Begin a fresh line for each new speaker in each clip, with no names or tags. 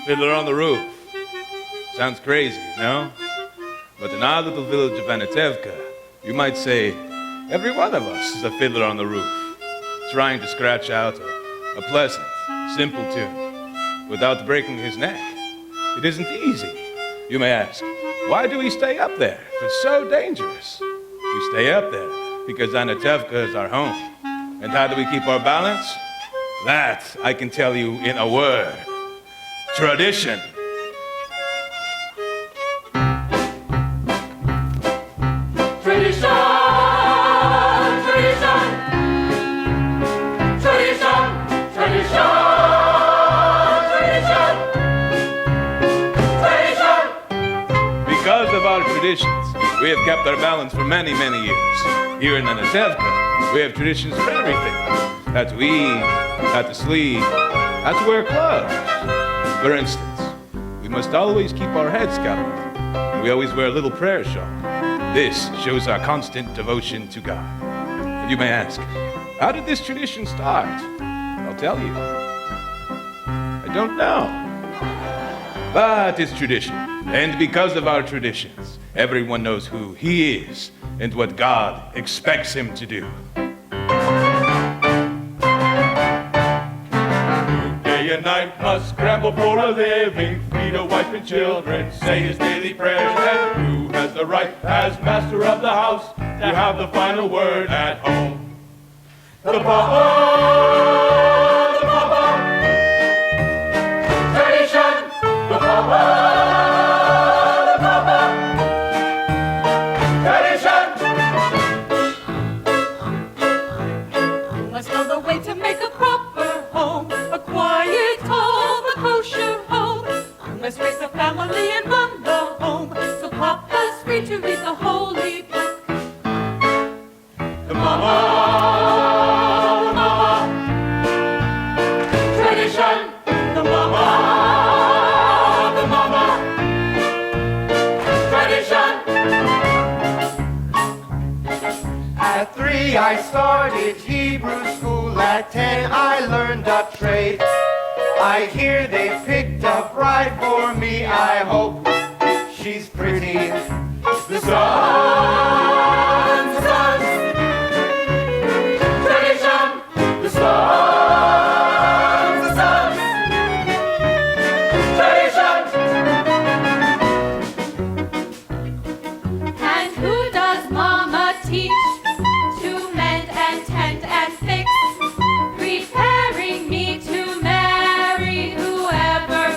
Fiddler on the Roof. Sounds crazy, no? But in our little village of Anatevka, you might say every one of us is a fiddler on the roof, trying to scratch out a pleasant, simple tune without breaking his neck. It isn't easy. You may ask, why do we stay up there if it's so dangerous? We stay up there because Anatevka is our home. And how do we keep our balance? That I can tell you in a word. Tradition. Because of our traditions, we have kept our balance for many, many years. Here in Anatevka, we have traditions for everything. How to eat, how to sleep, how to wear clothes. For instance, we must always keep our heads covered. We always wear a little prayer shawl. This shows our constant devotion to God. And you may ask, how did this tradition start? I'll tell you. I don't know. But it's tradition. And because of our traditions, everyone knows who he is and what God expects him to do. Day and night must scramble for a living, feed a wife and children, say his daily prayers, and who has the right, as master of the house, to have the final word at home? The Papa, the Papa, tradition, the Papa.
Let's raise a family and run the home, so Papa's free to read the holy book.
The Mama,
tradition. The Mama, tradition.
At 3 I started Hebrew school, at 10 I learned a trade. I hear they picked a bride for me, I hope she's pretty. The sun, tradition, the sun, tradition.
And who does Mama teach to mend and tend and fix, preparing me to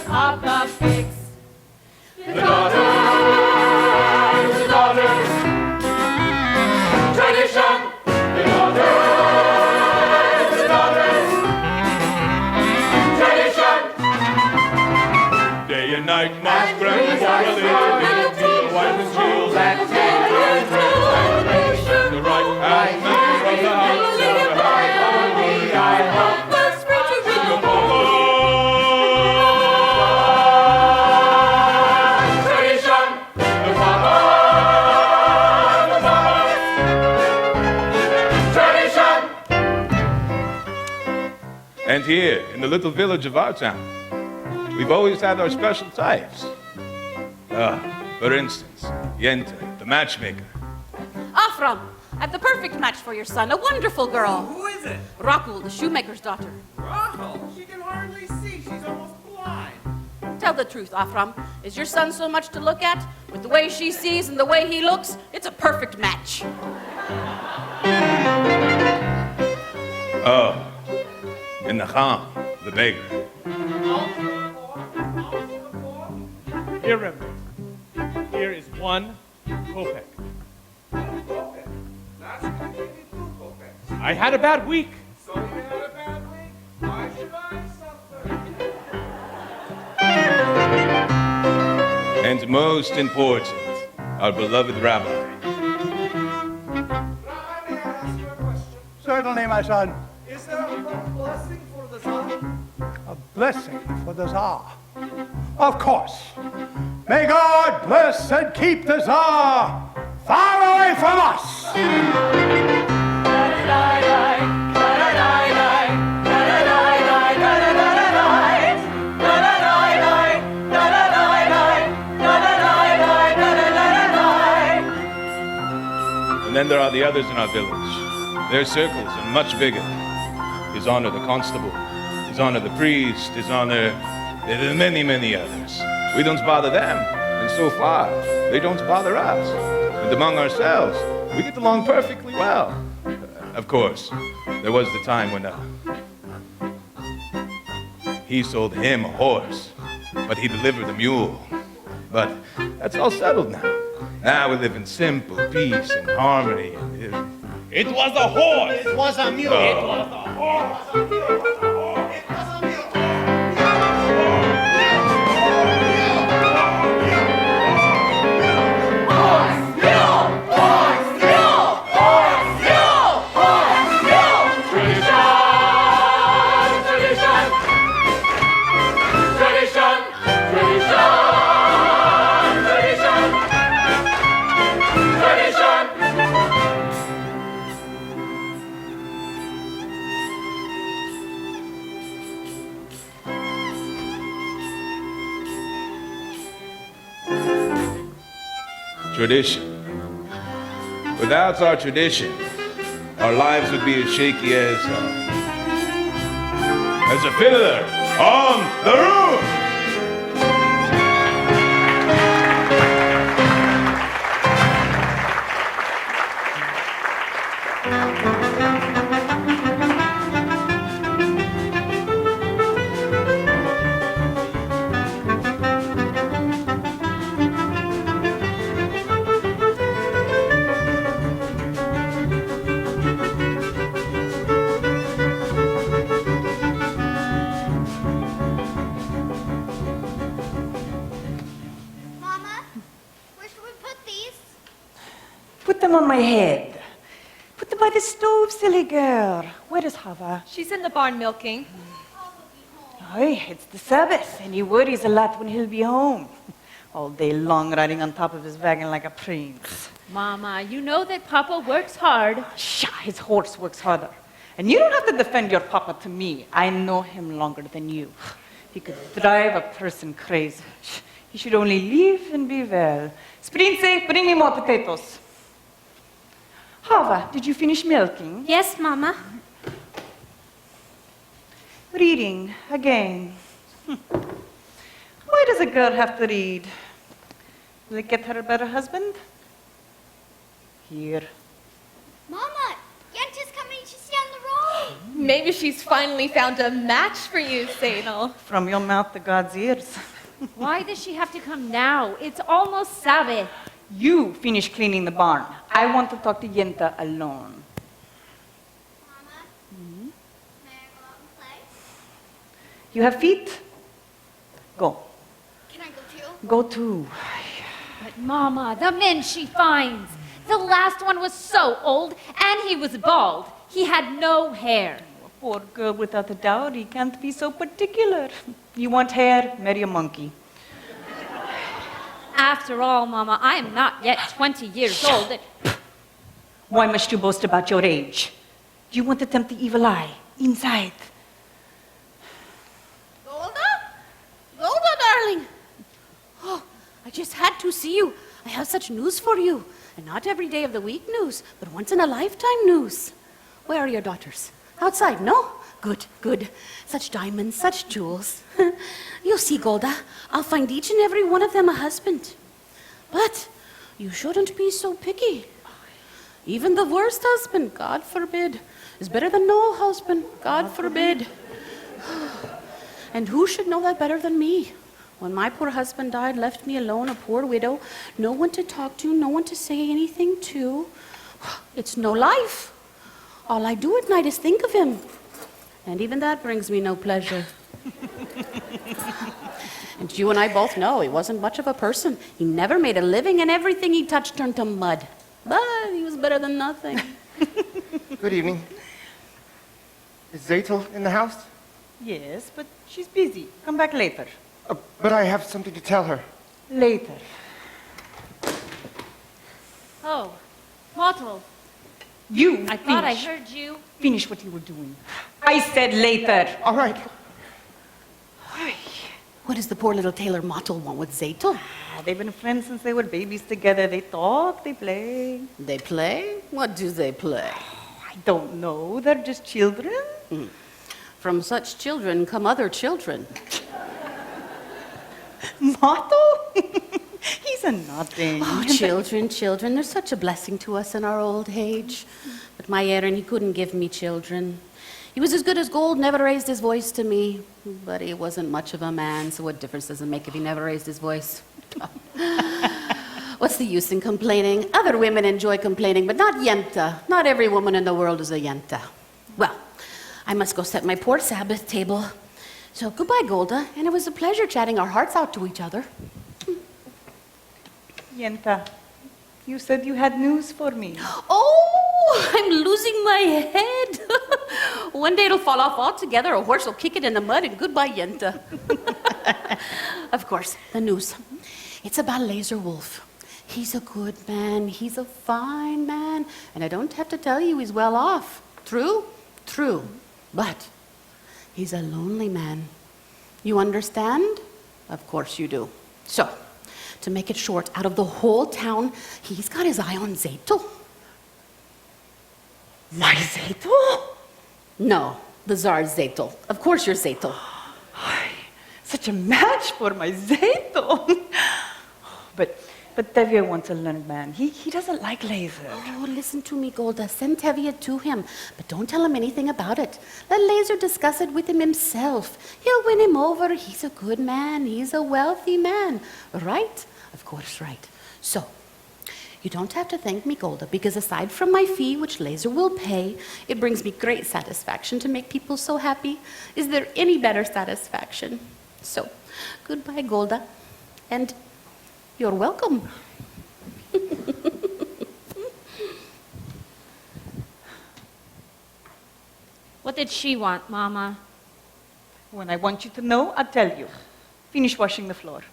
Papa picks.
The daughters,
tradition.
The daughters,
tradition.
Day and night must scramble for a living, feed a wife and children, the right hand man from the house, the high family, I hope. And here, in the little village of our town, we've always had our special types. For instance, Yenta, the matchmaker.
Afram, I have the perfect match for your son, a wonderful girl.
Who is it?
Rakul, the shoemaker's daughter.
Rachel. She can hardly see. She's almost blind.
Tell the truth, Afram. Is your son so much to look at? With the way she sees and the way he looks, it's a perfect match.
Oh, and Nacham, the baker.
Here, Reverend. Here is 1 kopeck.
That's going to give you 2 kopecks.
I had a bad week.
So you had a bad week? Why should I suffer?
And most important, our beloved rabbi.
Rabbi, may I ask you a question?
Certainly, my son.
Is there a blessing for the Tsar?
A blessing for the Tsar. Of course. May God bless and keep the Tsar far away from us.
then there are the others in our village. Their circles are much bigger. His Honor the Constable, His Honor the Priest, His Honor many, many others. We don't bother them, and so far, they don't bother us. And among ourselves, we get along perfectly well. Of course, there was the time when he sold him a horse, but he delivered a mule. But that's all settled now. Now we live in simple peace and harmony.
It was a horse.
It was a mule.
It was a horse.
Tradition. Without our tradition, our lives would be as shaky as a fiddler on the roof.
Mama, where should we put these?
Put them on my head. Put them by the stove, silly girl. Where is Hava?
She's in the barn milking.
Aye, it's the Sabbath, and he worries a lot when he'll be home. All day long riding on top of his wagon like a prince.
Mama, you know that Papa works hard.
Pshaw, his horse works harder. And you don't have to defend your papa to me. I know him longer than you. He could drive a person crazy. He should only live and be well. Sprinze, bring me more potatoes. Hava, did you finish milking?
Yes, Mama.
Reading again. Why does a girl have to read? Will it get her a better husband? Here.
Mama, Yente's coming to see on the road.
Maybe she's finally found a match for you, Sadel.
From your mouth to God's ears.
Why does she have to come now? It's almost Sabbath.
You finish cleaning the barn. I want to talk to Yenta alone.
Mama, may I go out and play?
You have feet? Go.
Can I go too?
Go too.
But Mama, the men she finds. The last one was so old, and he was bald. He had no hair.
A poor girl without a dowry can't be so particular. You want hair? Marry a monkey.
After all, Mama, I am not yet 20 years old.
Why must you boast about your age? Do you want to tempt the evil eye? Inside.
Golda? Golda, darling. Oh, I just had to see you. I have such news for you. And not every day of the week news, but once in a lifetime news. Where are your daughters? Outside, no? Good, good. Such diamonds, such jewels. You'll see, Golda. I'll find each and every one of them a husband. But you shouldn't be so picky. Even the worst husband, God forbid, is better than no husband, God forbid. And who should know that better than me? When my poor husband died, left me alone, a poor widow, no one to talk to, no one to say anything to. It's no life. All I do at night is think of him. And even that brings me no pleasure. And you and I both know he wasn't much of a person. He never made a living, and everything he touched turned to mud. But he was better than nothing.
Good evening. Is Zaytel in the house?
Yes, but she's busy. Come back later.
But I have something to tell her.
Later.
Oh, Mottle,
You
I thought I
finish.
heard you.
Finish what you were doing. I said later.
All right.
What does the poor little tailor Mottel want with Zetel?
They've been friends since they were babies together. They talk, they play.
They play? What do they play?
I don't know. They're just children.
From such children come other children.
Motto? He's a nothing.
Oh, children, they're such a blessing to us in our old age. But my Aaron, he couldn't give me children. He was as good as gold, never raised his voice to me. But he wasn't much of a man, so what difference does it make if he never raised his voice? What's the use in complaining? Other women enjoy complaining, but not Yenta. Not every woman in the world is a Yenta. Well, I must go set my poor Sabbath table. So goodbye, Golda, and it was a pleasure chatting our hearts out to each other.
Yenta, you said you had news for me.
Oh, I'm losing my head. One day it'll fall off altogether, a horse will kick it in the mud, and goodbye, Yenta. Of course, the news. It's about Laser Wolf. He's a good man, he's a fine man, and I don't have to tell you he's well off. True? True. But he's a lonely man. You understand? Of course you do. So, to make it short, out of the whole town, he's got his eye on Zetel.
My Zetel?
No, the Tsar Zetel. Of course you're Zetel.
Such a match for my Zetel. But Tevye wants a learned man. He doesn't like Laser.
Oh, listen to me, Golda. Send Tevye to him, but don't tell him anything about it. Let Laser discuss it with him himself. He'll win him over. He's a good man. He's a wealthy man. Right? Of course, right. So, you don't have to thank me, Golda, because aside from my fee, which Laser will pay, it brings me great satisfaction to make people so happy. Is there any better satisfaction? So, goodbye, Golda, and you're welcome.
What did she want, Mama?
When I want you to know, I'll tell you. Finish washing the floor.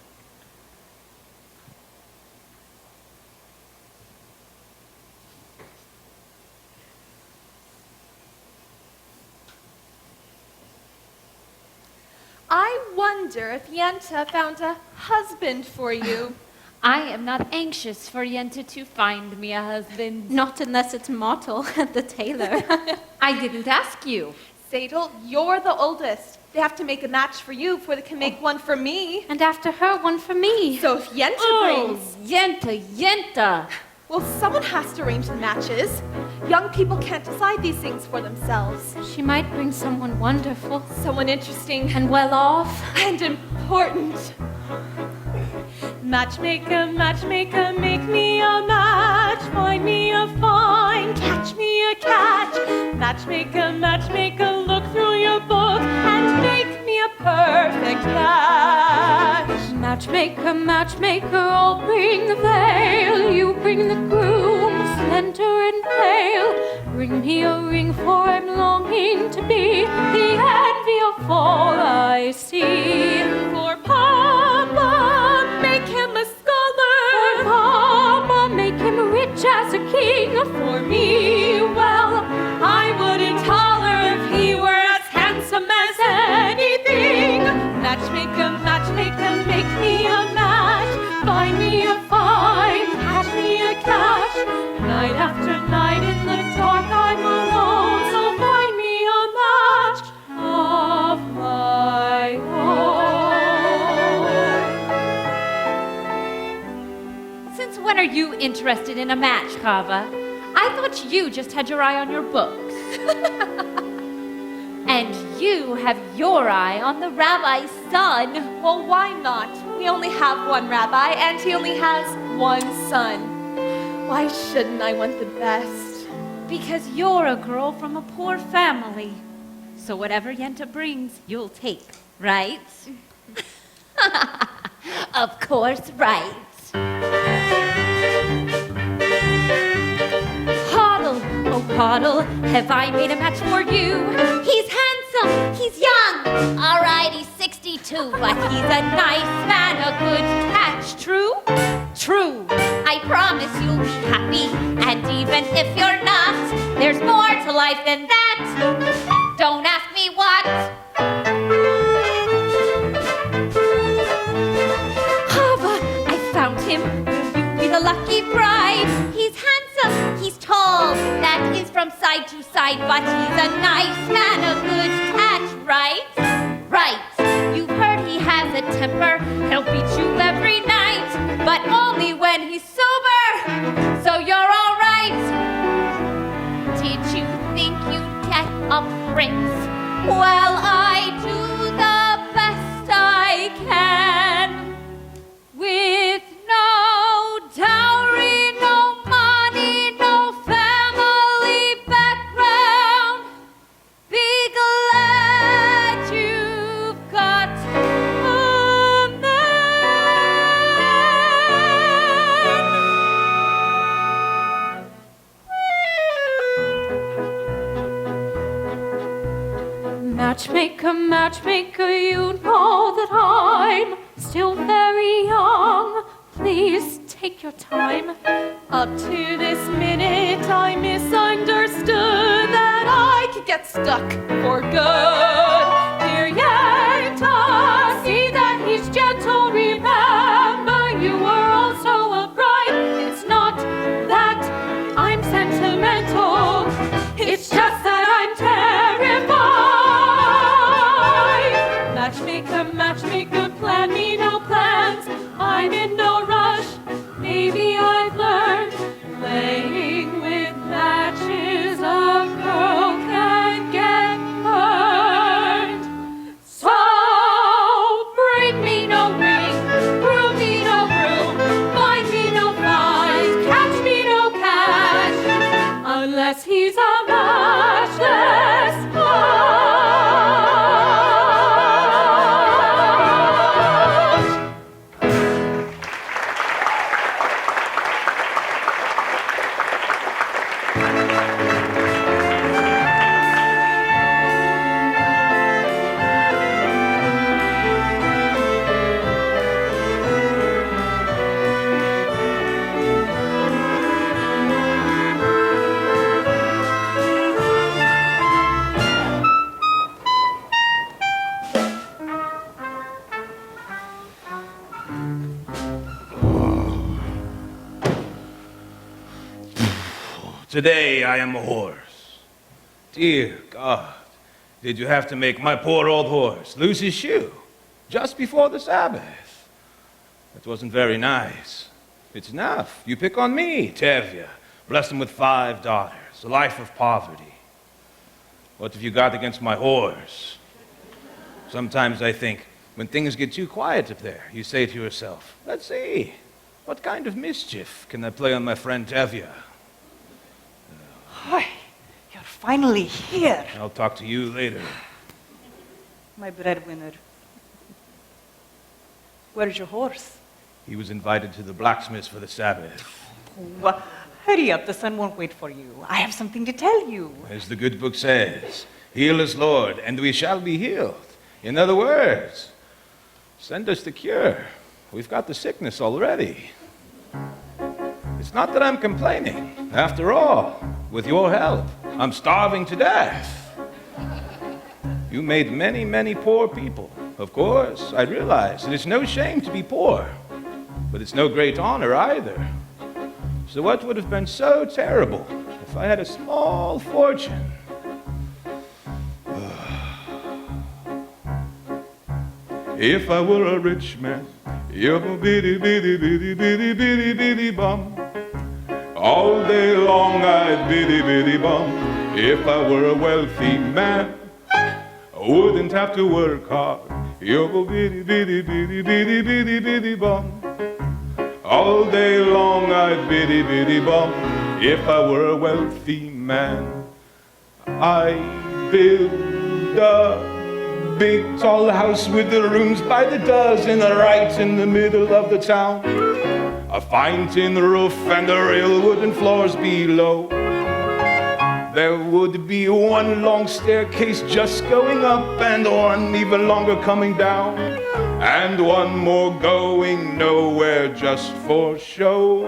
I wonder if Yenta found a husband for you.
I am not anxious for Yenta to find me a husband.
Not unless it's Mottel, the tailor.
I didn't ask you.
Sadel, you're the oldest. They have to make a match for you before they can make one for me.
And after her, one for me.
So if Yenta brings...
Yenta.
Well, someone has to arrange the matches. Young people can't decide these things for themselves.
She might bring someone wonderful.
Someone interesting.
And well off.
And important. Matchmaker, matchmaker, make me a match. Find me a find, catch me a catch. Matchmaker, matchmaker, look through your book and make me a perfect match.
Matchmaker, matchmaker, I'll bring the veil. You bring the groom, slender and pale. Bring me a ring, for I'm longing to be the envy of all I see.
For Papa, make him a scholar.
For Mama, make him rich as a king.
For me, well, I wouldn't holler if he were as handsome as anything. Matchmaker, matchmaker, make me a match. Find me a find, catch me a catch. Night after night in the dark I'm alone, so find me a match of my own.
Since when are you interested in a match, Kava? I thought you just had your eye on your books. And you have your eye on the rabbi's son.
Well, why not? We only have one rabbi, and he only has one son. Why shouldn't I want the best?
Because you're a girl from a poor family. So whatever Yenta brings, you'll take, right? Of course, right. Hoddle, oh Hoddle, have I made a match for you? He's handsome, he's young. All right, he's 62, but he's a nice man, a good catch. True? True. I promise you'll be happy, and even if you're not, there's more to life than that. Don't ask me what. the lucky bride. He's handsome, he's tall, that is from side to side, but he's a nice man, a good catch, right? Right. You've heard he has a temper, he'll beat you every night, but only when he's sober, so you're all right. Did you think you'd get a prince? Well, I do the best I can. With no dowry, no money, no family background, be glad you've got a man.
Matchmaker, matchmaker, you know that I'm still very young. Please take your time. Up to this minute, I misunderstood that I could get stuck for good. Dear Yenta, see that he's gentle. Remember, you were also a bride. It's not that I'm sentimental. It's just that I'm terrified. Matchmaker, matchmaker, plan me no plans. I'm in no rush. Maybe I've learned playing with matches. A girl can get burned. So bring me no ring, groom me no groom, find me no find, catch me no catch, unless he's a matchless match.
Today I am a horse. Dear God, did you have to make my poor old horse lose his shoe just before the Sabbath? That wasn't very nice. It's enough. You pick on me, Tevye. Blessed him with 5 daughters, a life of poverty. What have you got against my horse? Sometimes I think, when things get too quiet up there, you say to yourself, let's see, what kind of mischief can I play on my friend Tevye?
Hi, you're finally here.
I'll talk to you later.
My breadwinner. Where's your horse?
He was invited to the blacksmith's for the Sabbath.
Well, hurry up, the sun won't wait for you. I have something to tell you.
As the good book says, heal us, Lord, and we shall be healed. In other words, send us the cure. We've got the sickness already. It's not that I'm complaining. After all, with your help, I'm starving to death. You made many, many poor people. Of course, I realize it is no shame to be poor, but it's no great honor either. So what would have been so terrible if I had a small fortune? If I were a rich man, bitty, bitty, bitty, bitty, bitty, bitty bum. All day long I'd bitty, bitty bum. If I were a wealthy man, I wouldn't have to work hard. Bitty, bitty, bitty, bitty, bitty, bitty bum. All day long I'd bitty, bitty bum. If I were a wealthy man, I'd build a big tall house with the rooms by the dozen right in the middle of the town. A fine tin roof and the real wooden floors below. There would be one long staircase just going up and one even longer coming down. And one more going nowhere just for show.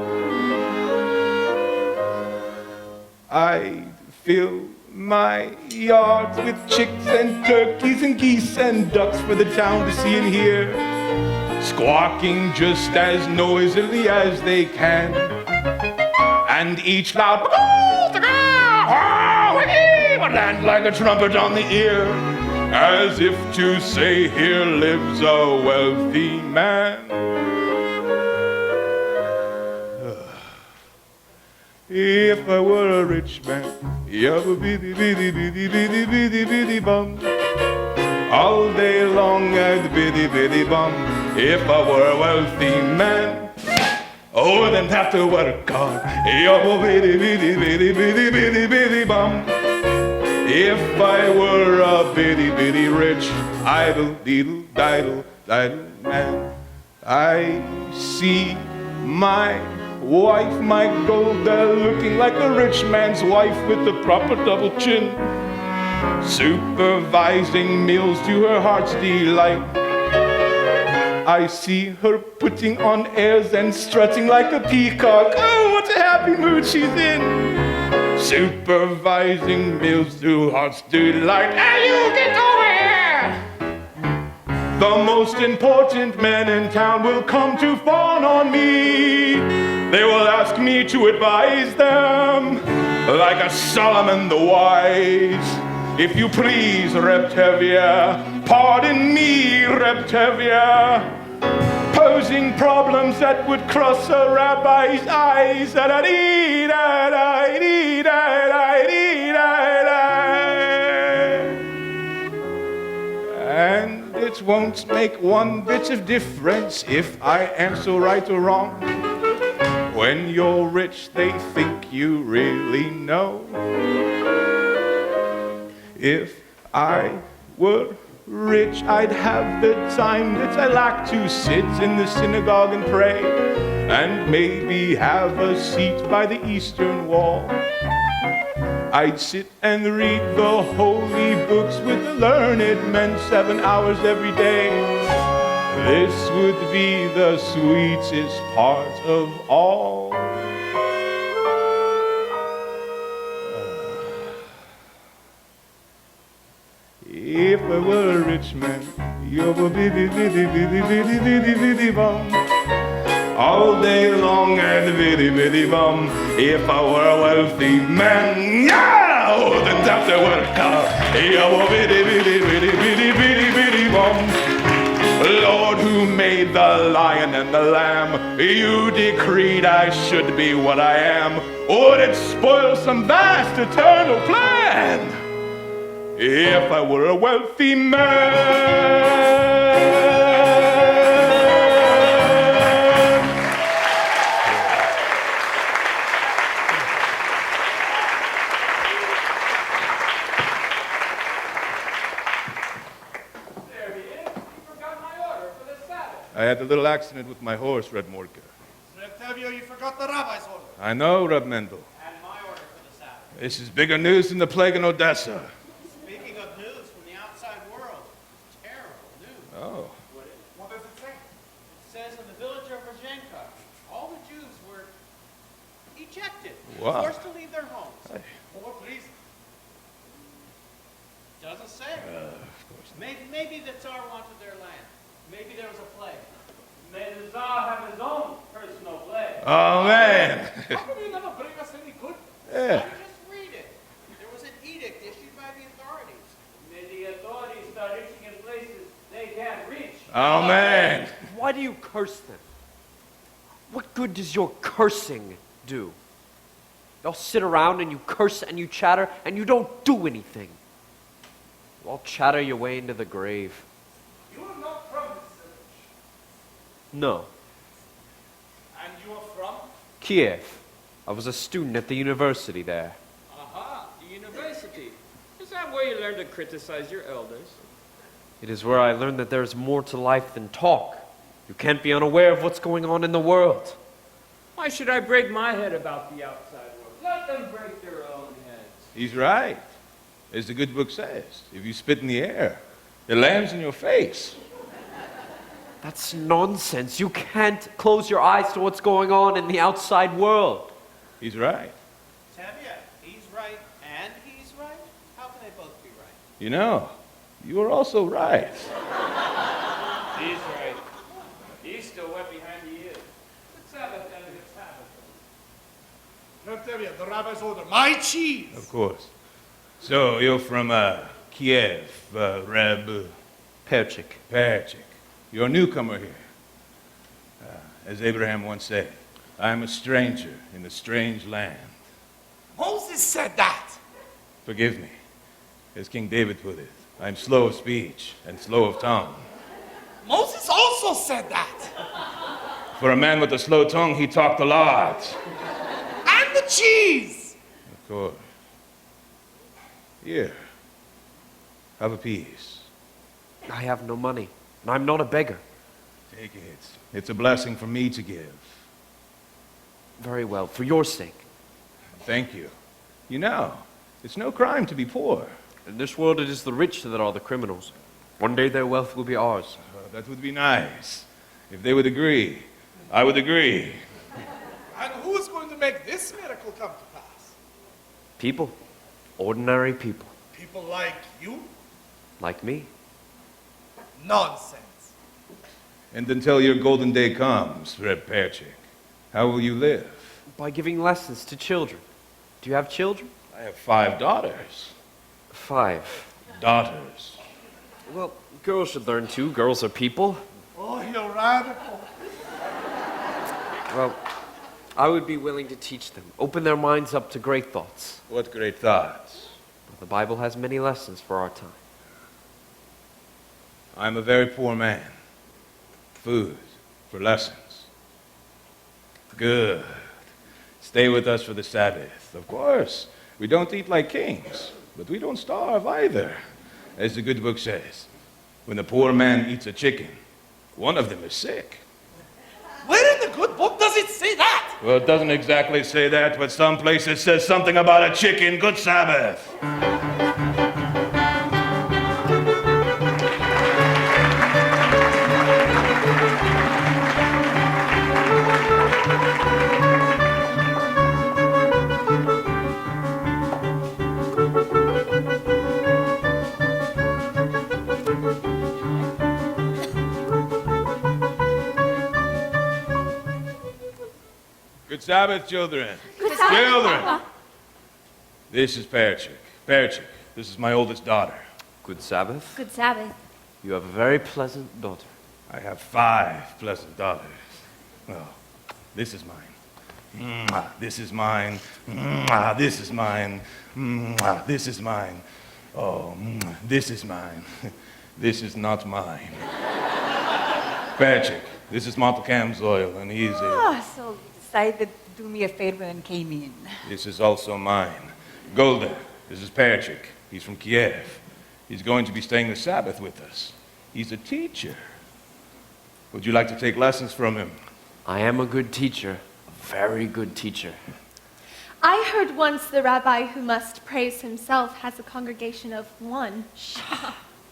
I'd fill my yard with chicks and turkeys and geese and ducks for the town to see and hear. squawking just as noisily as they can, and each loud would land like a trumpet on the ear, as if to say, here lives a wealthy man. If I were a rich man, yabba biddy biddy biddy biddy biddy biddy bum, all day long I'd biddy biddy bum. If I were a wealthy man, oh, I wouldn't have to work hard. Yabba biddy biddy biddy biddy biddy biddy bum. If I were a bitty bitty rich idle deedle diddle diddle man, I see my wife, my Golda, looking like a rich man's wife with the proper double chin, supervising meals to her heart's delight. I see her putting on airs and strutting like a peacock. Oh, what a happy mood she's in. Supervising meals to heart's delight. Hey, you get over here! The most important men in town will come to fawn on me. They will ask me to advise them, like a Solomon the wise. If you please, Reptavia, pardon me, Reptavia, posing problems that would cross a rabbi's eyes. And it won't make one bit of difference if I answer right or wrong. When you're rich, they think you really know. If I were rich, I'd have the time that I lack to sit in the synagogue and pray, and maybe have a seat by the eastern wall. I'd sit and read the holy books with the learned men 7 hours every day. This would be the sweetest part of all. If I were a rich man, yobba biddy biddy biddy biddy biddy biddy bum, all day long and biddy biddy bum. If I were a wealthy man, yeah, I wouldn't have to work hard. Yobba biddy biddy biddy biddy biddy biddy bum. Lord, who made the lion and the lamb, you decreed I should be what I am. Would it spoil some vast eternal plan if I were a wealthy man?
There he is. You forgot my order for the Sabbath.
I had a little accident with my horse, Red Morka.
Reptavio, you forgot the rabbi's order.
I know, Reb Mendel.
And my order for the Sabbath.
This is bigger news than the plague in Odessa.
Speaking of news from the outside world, terrible news.
Oh.
What does it say? It says in the village of Ruzhenka, all the Jews were ejected,
Wow.
forced to leave their homes.
Hey.
For what reason? Doesn't say.
Of course not.
Maybe the Tsar wanted their land. Maybe there was a plague.
May the Tsar have his own personal plague.
Oh, man.
How come you never bring us any good?
Yeah.
Just read it. There was an edict issued by the authorities.
May the authorities start reaching in places they can't reach.
Oh, man.
Why do you curse them? What good does your cursing do? Y'all sit around and you curse and you chatter and you don't do anything. You all chatter your way into the grave.
You are not from this village.
No.
And you are from?
Kiev. I was a student at the university there.
Aha, the university. Is that where you learn to criticize your elders?
It is where I learned that there is more to life than talk. You can't be unaware of what's going on in the world.
Why should I break my head about the outside world? Let them break their own heads.
He's right. As the good book says, if you spit in the air, it lands in your face.
That's nonsense. You can't close your eyes to what's going on in the outside world.
He's right.
Tevye, he's right and he's right? How can they both be right?
You know, you are also right.
He's right. He's still wet behind the ears. Good Sabbath, and good Sabbath.
The rabbi's order. My cheese.
Of course. So, you're from Kiev, Reb
Perchik.
Perchik. You're a newcomer here. As Abraham once said, I am a stranger in a strange land.
Moses said that.
Forgive me. As King David put it, I am slow of speech and slow of tongue.
Moses also said that.
For a man with a slow tongue, he talked a lot.
And the cheese.
Of course. Here. Have a piece.
I have no money, and I'm not a beggar.
Take it. It's a blessing for me to give.
Very well, for your sake.
Thank you. You know, it's no crime to be poor.
In this world, it is the rich that are the criminals. One day their wealth will be ours.
That would be nice. If they would agree, I would agree.
And who's going to make this miracle come to pass?
People. Ordinary people.
People like you?
Like me.
Nonsense.
And until your golden day comes, Reb Perchik, how will you live?
By giving lessons to children. Do you have children?
I have 5 daughters.
5.
Daughters.
Well, girls should learn too. Girls are people.
Oh, you're radical.
Well, I would be willing to teach them. Open their minds up to great thoughts.
What great thoughts.
The Bible has many lessons for our time.
I'm a very poor man. Food for lessons. Good. Stay with us for the Sabbath. Of course, we don't eat like kings, but we don't starve either. As the good book says, when the poor man eats a chicken, one of them is sick.
Where in the good book does it say that?
Well, it doesn't exactly say that, but some places says something about a chicken. Good Sabbath. Good Sabbath, children.
Good Sabbath,
Children.
Papa.
This is Perchik. Perchik, this is my oldest daughter.
Good Sabbath.
Good Sabbath.
You have a very pleasant daughter.
I have 5 pleasant daughters. Oh, this is mine. This is mine. This is mine. This is mine. Oh, this is mine. This is not mine. Perchik, this is Montcalm's oil, and he's
So you decided to do me a favor and came in.
This is also mine. Golda, this is Perchik. He's from Kiev. He's going to be staying the Sabbath with us. He's a teacher. Would you like to take lessons from him?
I am a good teacher. A very good teacher.
I heard once the rabbi who must praise himself has a congregation of 1.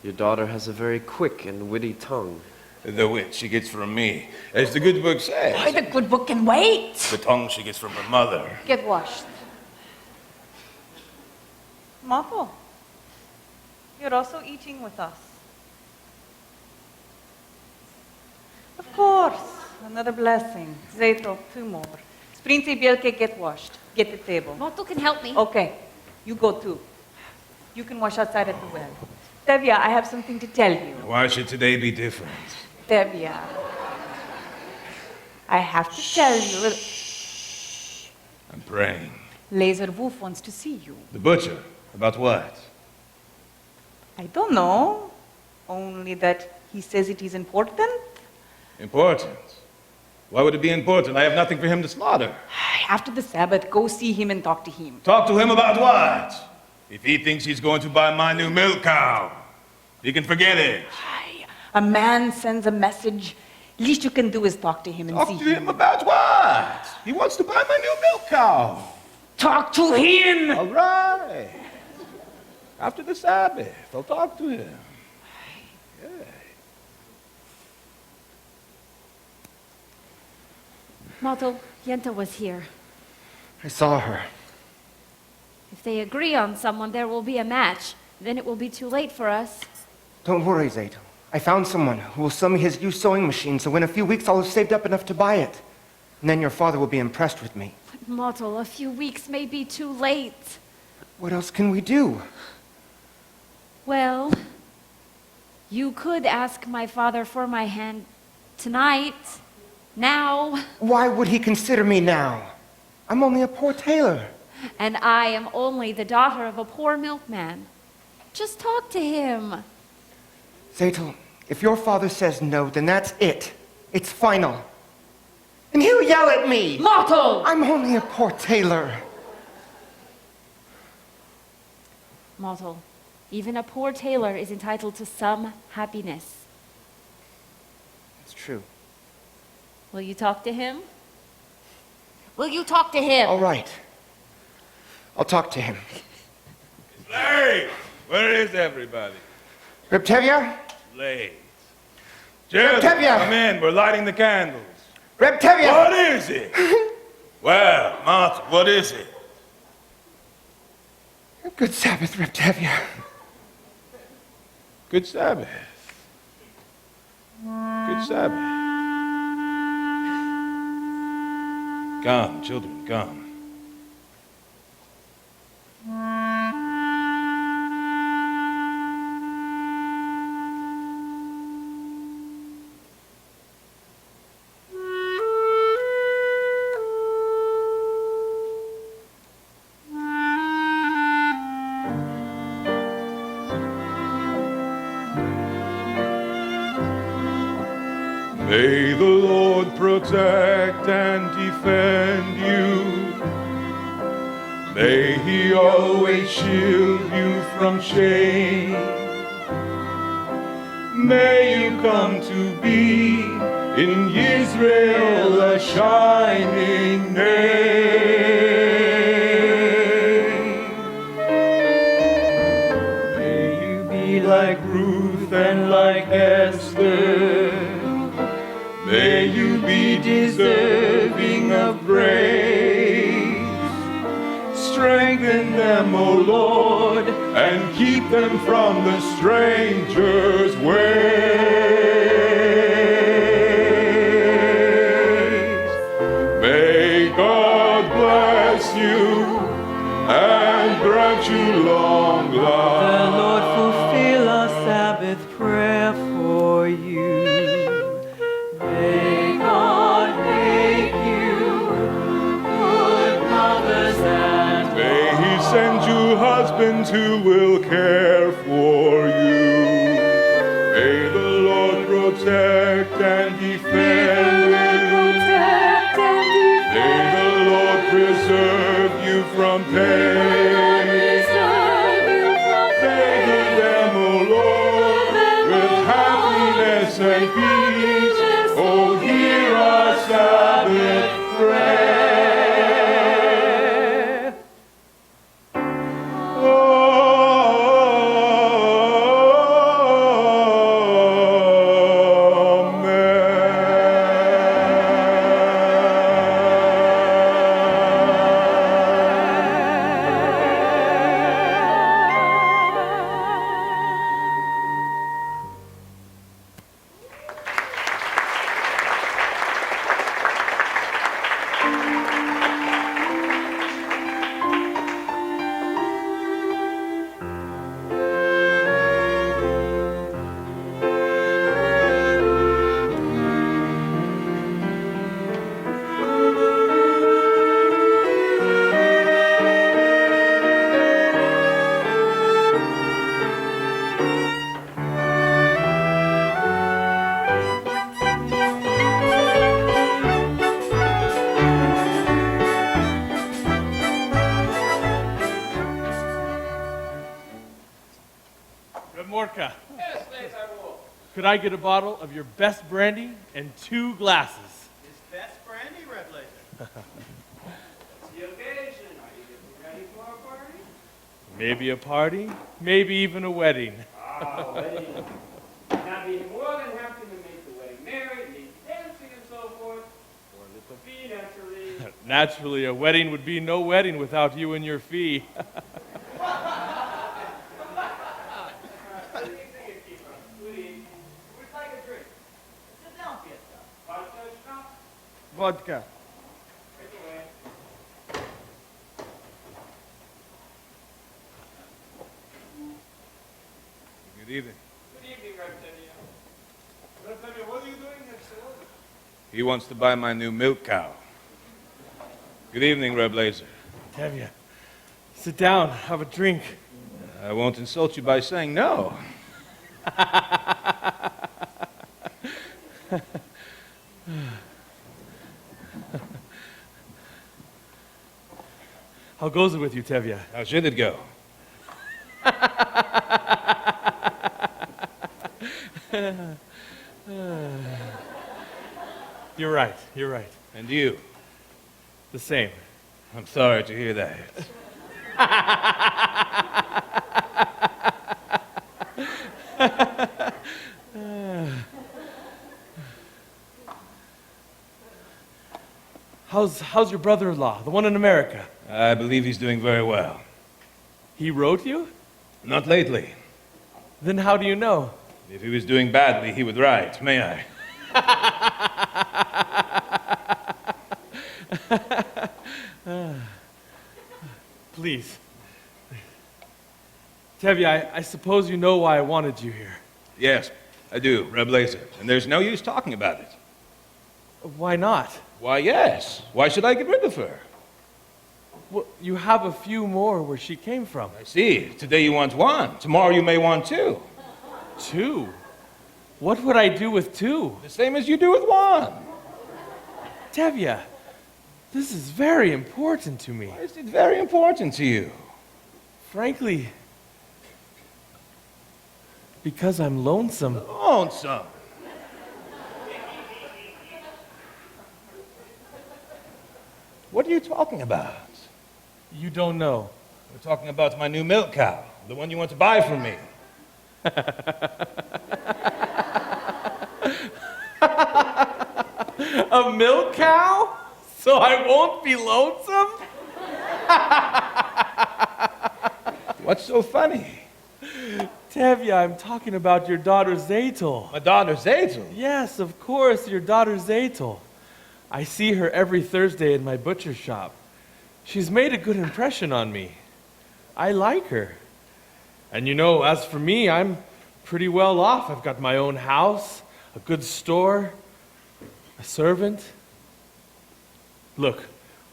Your daughter has a very quick and witty tongue.
The wit she gets from me. As the good book says,
Why, the good book can wait.
the tongue she gets from her mother.
Get washed. Mapo, you're also eating with us. Of course, another blessing. Zetro, 2 more. Sprinte Bielke, get washed. Get the table.
Moto can help me.
Okay, you go too. You can wash outside at the well. Tevya, I have something to tell you.
Why should today be different?
Tevya, I have to tell you.
I'm praying.
Laser Wolf wants to see you.
The butcher? About what?
I don't know. Only that he says it is important.
Important? Why would it be important? I have nothing for him to slaughter.
After the Sabbath, go see him and talk to him.
Talk to him about what? If he thinks he's going to buy my new milk cow, he can forget it.
A man sends a message. Least you can do is talk to him and
Talk
see
to him about what? He wants to buy my new milk cow.
Talk to him!
All right. After the Sabbath, I'll talk to him. Yeah.
Moto, Yenta was here.
I saw her.
If they agree on someone, there will be a match. Then it will be too late for us.
Don't worry, Zato. I found someone who will sell me his used sewing machine, so in a few weeks I'll have saved up enough to buy it. And then your father will be impressed with me.
But Mottel, a few weeks may be too late.
What else can we do?
Well, you could ask my father for my hand tonight, now.
Why would he consider me now? I'm only a poor tailor.
And I am only the daughter of a poor milkman. Just talk to him.
Zeytel, if your father says no, then that's it. It's final. And he'll yell at me.
Mottel!
I'm only a poor tailor.
Mottel, even a poor tailor is entitled to some happiness.
It's true.
Will you talk to him? Will you talk to him?
All right. I'll talk to him.
Larry! Where is everybody?
Reptevia?
Late. Gerald,
Reptevia!
come in. We're lighting the candles.
Reptevia!
What is it? Well, Martha, what is it?
Good Sabbath, Reptevia.
Good Sabbath. Good Sabbath. Come, children, come. May the Lord protect and defend you. May He always shield you from shame. May you come to be in Israel a shining name. May you be like Ruth and like Esther. May you be deserving of grace. Strengthen them, O Lord, and keep them from the stranger's ways. May God bless you and grant you long life.
The Lord fulfill our Sabbath prayer for you. May God make you good mothers and
May He send you husbands who will care for you. May the Lord protect and defend you. May the Lord preserve you from pain. Favor them, O Lord, with happiness and peace. Oh, hear our Sabbath prayer.
Morka. Could I get a bottle of your best brandy and 2 glasses?
His best brandy, Red Blazer. What's the occasion? Are you getting ready for a party?
Maybe a party, maybe even a wedding.
Ah, wedding. I'd be more than happy to make the wedding merry, make dancing and so forth, for a little fee, naturally.
Naturally, a wedding would be no wedding without you and your fee.
vodka.
Good evening.
Good evening, Reptilia. Reptilia, what are you doing here, sir?
He wants to buy my new milk cow. Good evening, Reb Laser.
Tevye, sit down, have a drink.
I won't insult you by saying no.
How goes it with you, Tevye?
How should it go?
You're right, you're right.
And you?
The same.
I'm sorry to hear that.
How's your brother-in-law, the one in America?
I believe he's doing very well.
He wrote you?
Not lately.
Then how do you know?
If he was doing badly, he would write, may I?
Please. Tevye, I suppose you know why I wanted you here.
Yes, I do, Reb Laser. And there's no use talking about it.
Why not?
Why, yes. Why should I get rid of her?
Well, you have a few more where she came from.
I see. Today you want one. Tomorrow you may want two.
Two? What would I do with two?
The same as you do with one.
Tevye, this is very important to me.
Why is it very important to you?
Frankly, because I'm lonesome.
Lonesome. What are you talking about?
You don't know.
We're talking about my new milk cow, the one you want to buy from me.
A milk cow? So I won't be lonesome?
What's so funny?
Tevye, I'm talking about your daughter Zaytel.
My daughter Zaytel?
Yes, of course, your daughter Zaytel. I see her every Thursday in my butcher shop. She's made a good impression on me. I like her. And you know, as for me, I'm pretty well off. I've got my own house, a good store, a servant. Look,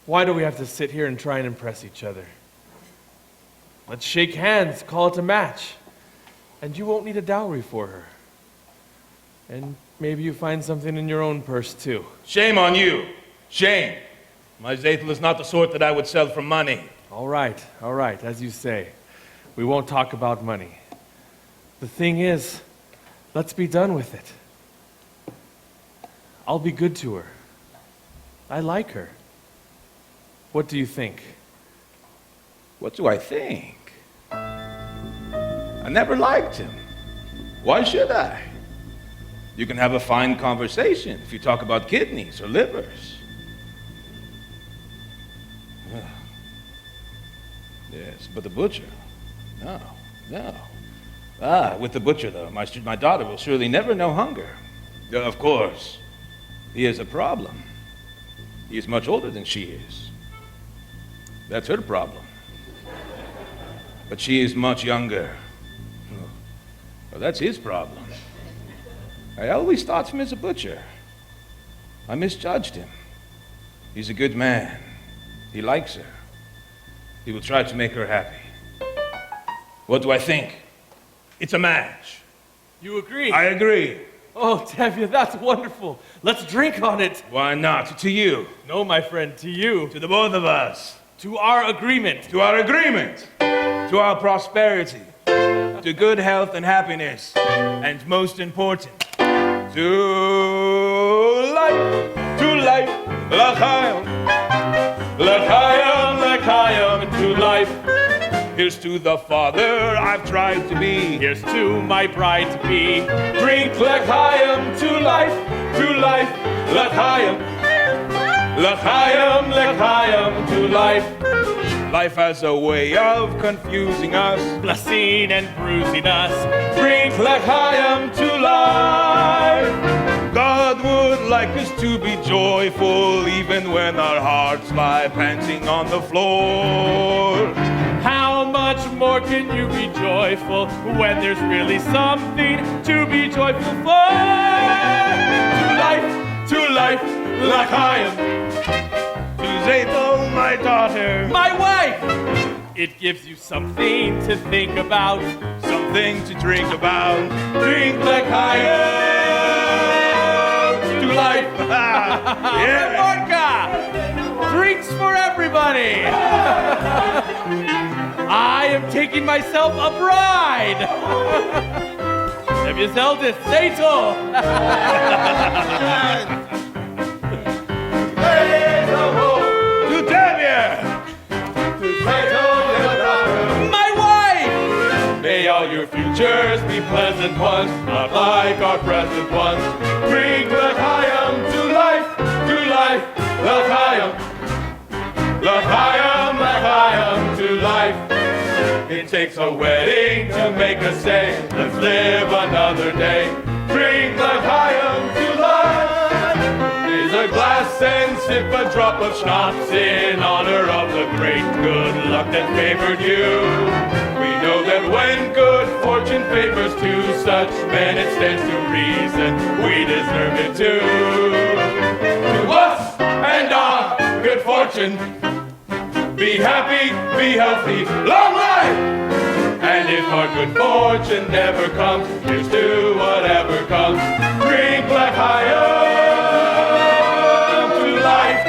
why do we have to sit here and try and impress each other? Let's shake hands, call it a match. And you won't need a dowry for her. And maybe you find something in your own purse, too.
Shame on you. Shame. My Zaytel is not the sort that I would sell for money.
All right, as you say. We won't talk about money. The thing is, let's be done with it. I'll be good to her. I like her. What do you think?
What do I think? I never liked him. Why should I? You can have a fine conversation if you talk about kidneys or livers. Yes, but the butcher? No. With the butcher, though, my daughter will surely never know hunger. Of course, he is a problem. He is much older than she is. That's her problem. But she is much younger. Well, that's his problem. I always thought of him as a butcher. I misjudged him. He's a good man. He likes her. He will try to make her happy. What do I think? It's a match.
You agree?
I agree.
Oh, Tevye, that's wonderful. Let's drink on it.
Why not? To you.
No, my friend, to you.
To the both of us.
To our agreement.
To our agreement. To our prosperity. To good health and happiness. And most important, to life. To life. L'chaim. L'chaim, l'chaim, to life. Here's to the father I've tried to be.
Here's to my bride to be.
Drink l'chaim to life, l'chaim. L'chaim, l'chaim to life. Life has a way of confusing us,
Blessing and bruising us.
Drink l'chaim to life. God would like us to be joyful even when our hearts lie panting on the floor.
How much more can you be joyful when there's really something to be joyful for? To life, like I am.
To Zethel, my daughter,
My wife! It gives you something to think about.
something to drink about.
Drink like I am. To life.
Yeah.
Vodka! Drinks for everybody! I am taking myself a bride! Have you sold it, Zethel?
To Damir!
My wife! May all your futures be pleasant ones, not like our present ones. Drink l'chaim to life, l'chaim. L'chaim, l'chaim to life. It takes a wedding to make us say, let's live another day. Drink l'chaim to life. Raise a glass and sip a drop of schnapps in honor of the great good luck that favored you. We know that when good fortune favors two such men, it stands to reason we deserve it too. To us and our good fortune, be happy, be healthy, long life! And if our good fortune never comes, here's to whatever comes. Drink l'chaim to life.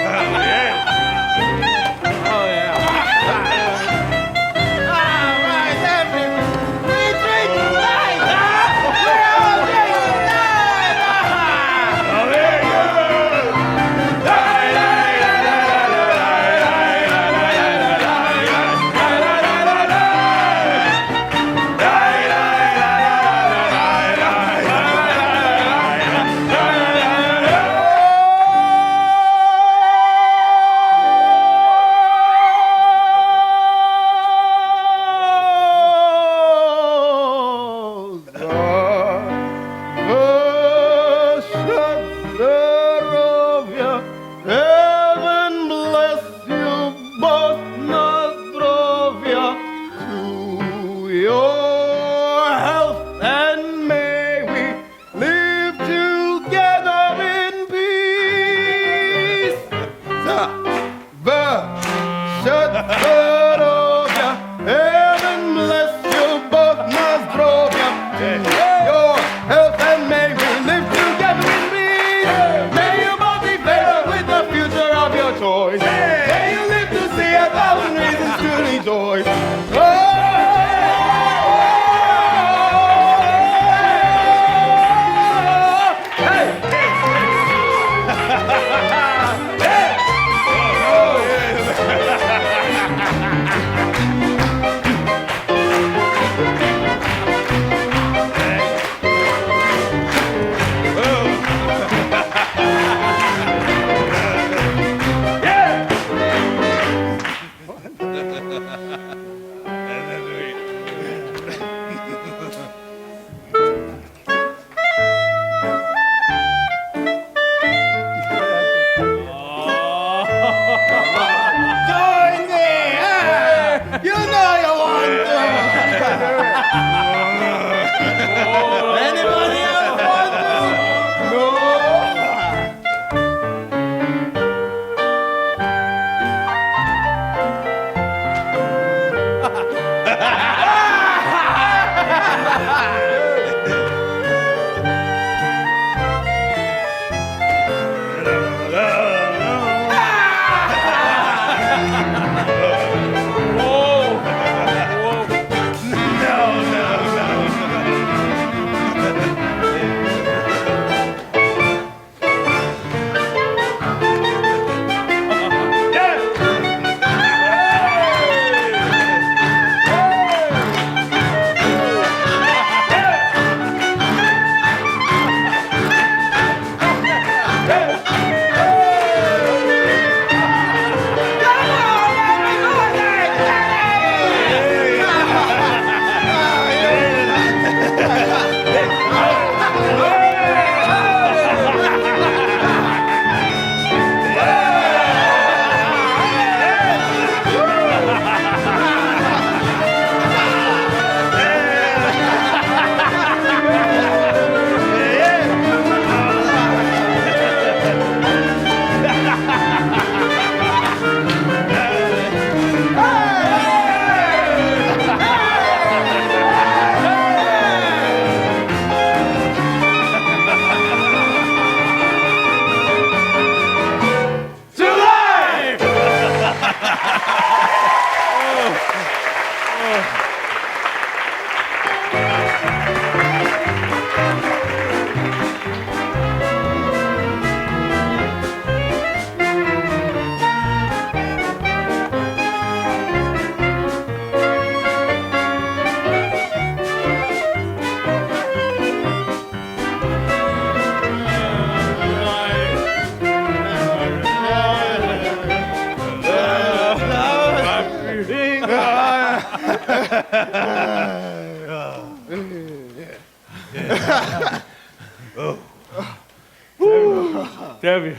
Debbie,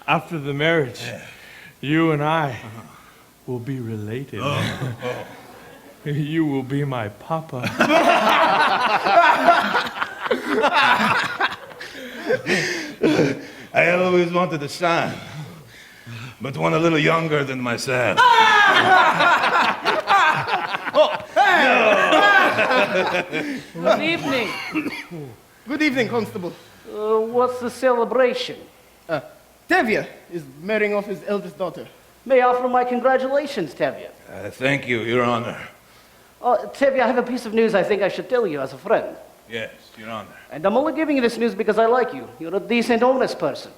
after the marriage, you and I will be related. You will be my papa.
I always wanted a son, but one a little younger than myself.
Good evening.
Good evening, Constable.
What's the celebration?
Tevye is marrying off his eldest daughter.
May I offer my congratulations, Tevye.
Thank you, Your Honor.
Tevye, I have a piece of news I think I should tell you as a friend.
Yes, Your Honor.
And I'm only giving you this news because I like you. You're a decent, honest person,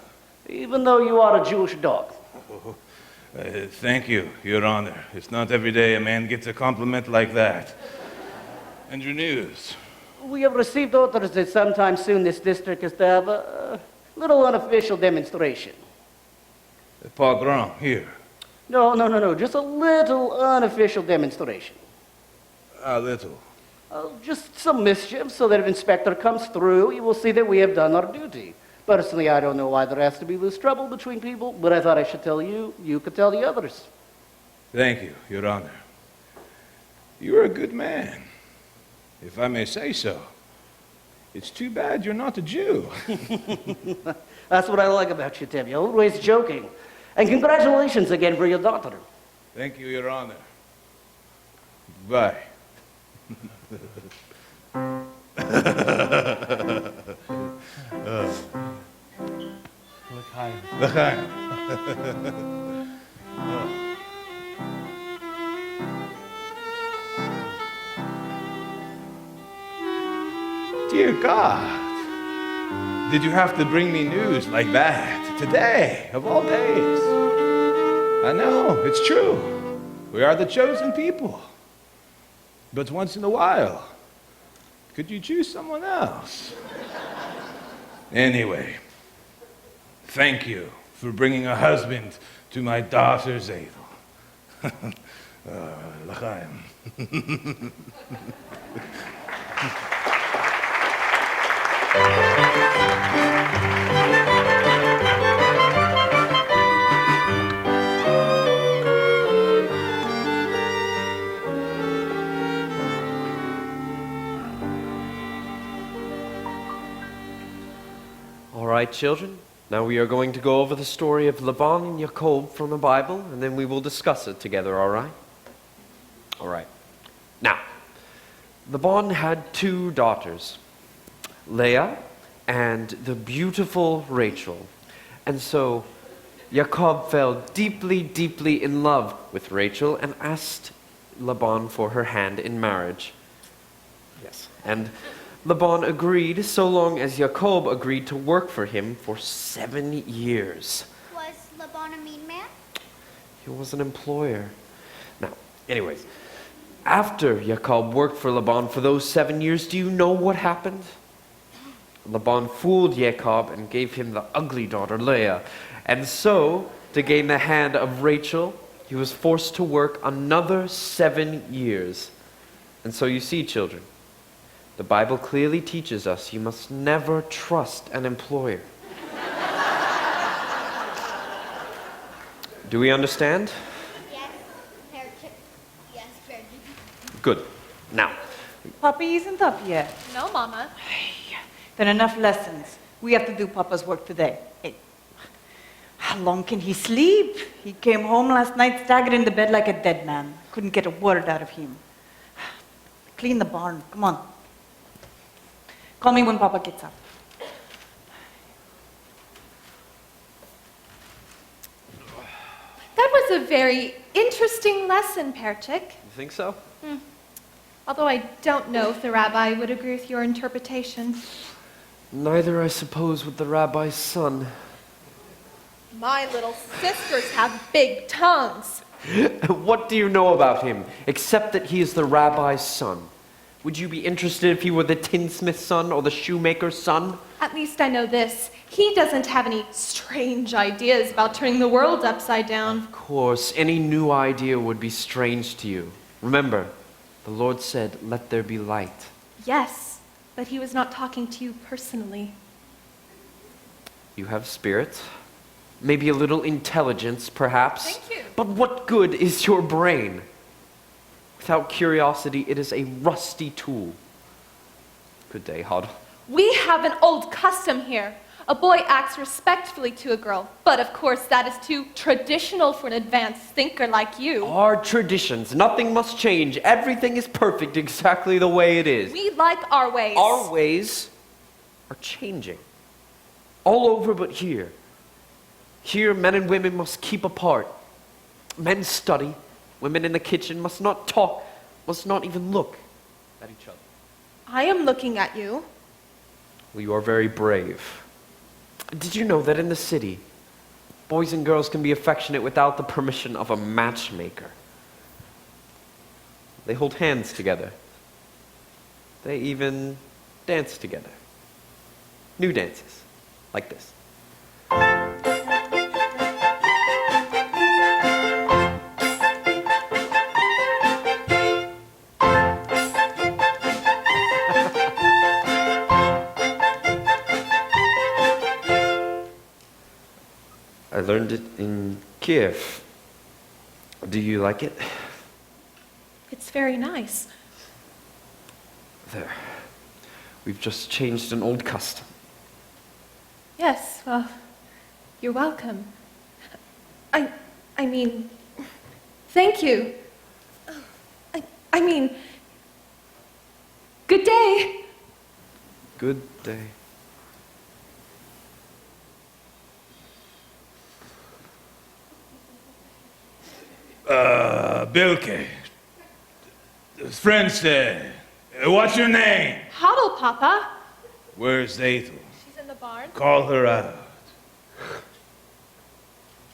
even though you are a Jewish dog.
Thank you, Your Honor. It's not every day a man gets a compliment like that. And your news?
We have received orders that sometime soon this district is to have a little unofficial demonstration.
Pogrom, here.
No. Just a little unofficial demonstration.
A little.
Just some mischief so that if Inspector comes through, he will see that we have done our duty. Personally, I don't know why there has to be loose trouble between people, but I thought I should tell you. You could tell the others.
Thank you, Your Honor. You're a good man, if I may say so. It's too bad you're not a Jew.
That's what I like about you, Tevye. Always joking. And congratulations again for your daughter.
Thank you, Your Honor. Bye. L'chaim. Dear God, did you have to bring me news like that today, of all days? I know, it's true. We are the chosen people. But once in a while, could you choose someone else? Anyway, thank you for bringing a husband to my daughter's Adel. L'chaim.
All right, children. Now we are going to go over the story of Laban and Jacob from the Bible, and then we will discuss it together, all right? All right. Now, Laban had two daughters, Leah and the beautiful Rachel. And so Jacob fell deeply, deeply in love with Rachel and asked Laban for her hand in marriage. Yes. And Laban agreed so long as Jacob agreed to work for him for 7 years.
Was Laban a mean man?
He was an employer. Now, anyways, after Jacob worked for Laban for those 7 years, do you know what happened? Laban fooled Jacob and gave him the ugly daughter Leah. And so, to gain the hand of Rachel, he was forced to work another 7 years. And so you see, children, the Bible clearly teaches us you must never trust an employer. Do we understand?
Yes, Yes, Perchik.
Good. Now,
Papi isn't up yet.
No, Mama.
Then enough lessons. We have to do Papa's work today. Hey, how long can he sleep? He came home last night, staggered into bed like a dead man. Couldn't get a word out of him. Clean the barn. Come on. Call me when Papa gets up.
That was a very interesting lesson, Perchik.
you think so?
Although I don't know if the rabbi would agree with your interpretation.
Neither, I suppose, would the rabbi's son.
My little sisters have big tongues.
What do you know about him, except that he is the rabbi's son? Would you be interested if he were the tinsmith's son or the shoemaker's son?
At least I know this. He doesn't have any strange ideas about turning the world upside down.
Of course, any new idea would be strange to you. Remember, The Lord said, "Let there be light."
Yes, but he was not talking to you personally.
You have spirit, maybe a little intelligence, perhaps.
Thank you.
But what good is your brain? Without curiosity, it is a rusty tool. Good day, Huddle.
We have an old custom here. A boy acts respectfully to a girl, but of course that is too traditional for an advanced thinker like you.
Our traditions, nothing must change. Everything is perfect exactly the way it is.
We like our ways.
Our ways are changing. All over but here. Here, men and women must keep apart. Men study. Women in the kitchen must not talk, must not even look at each other.
I am looking at you.
Well, you are very brave. Did you know that in the city, boys and girls can be affectionate without the permission of a matchmaker? They hold hands together. They even dance together. New dances, like this. I learned it in Kiev. Do you like it?
It's very nice.
There. We've just changed an old custom.
Yes, well, you're welcome. I mean, thank you. I mean, good day.
Good day.
Bilke. Friend said, what's your name?
Huddle, Papa.
Where's Ethel?
She's in the barn.
Call her out.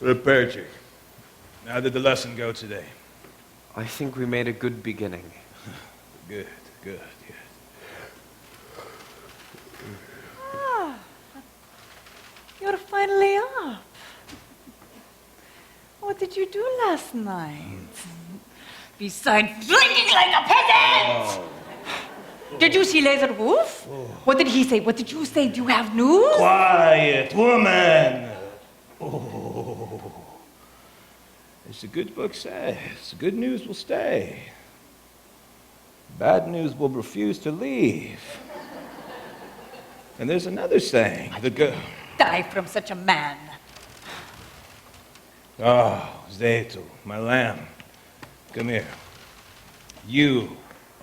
Patrick, how did the lesson go today?
I think we made a good beginning.
Good.
Ah, you're finally up. What did you do last night? Besides drinking like a peasant! Did you see Laser Wolf? What did he say? What did you say? Do you have news?
Quiet, woman! As the good book says, good news will stay. Bad news will refuse to leave. And there's another saying,
Die from such a man.
Oh, Zeytul, my lamb, come here. You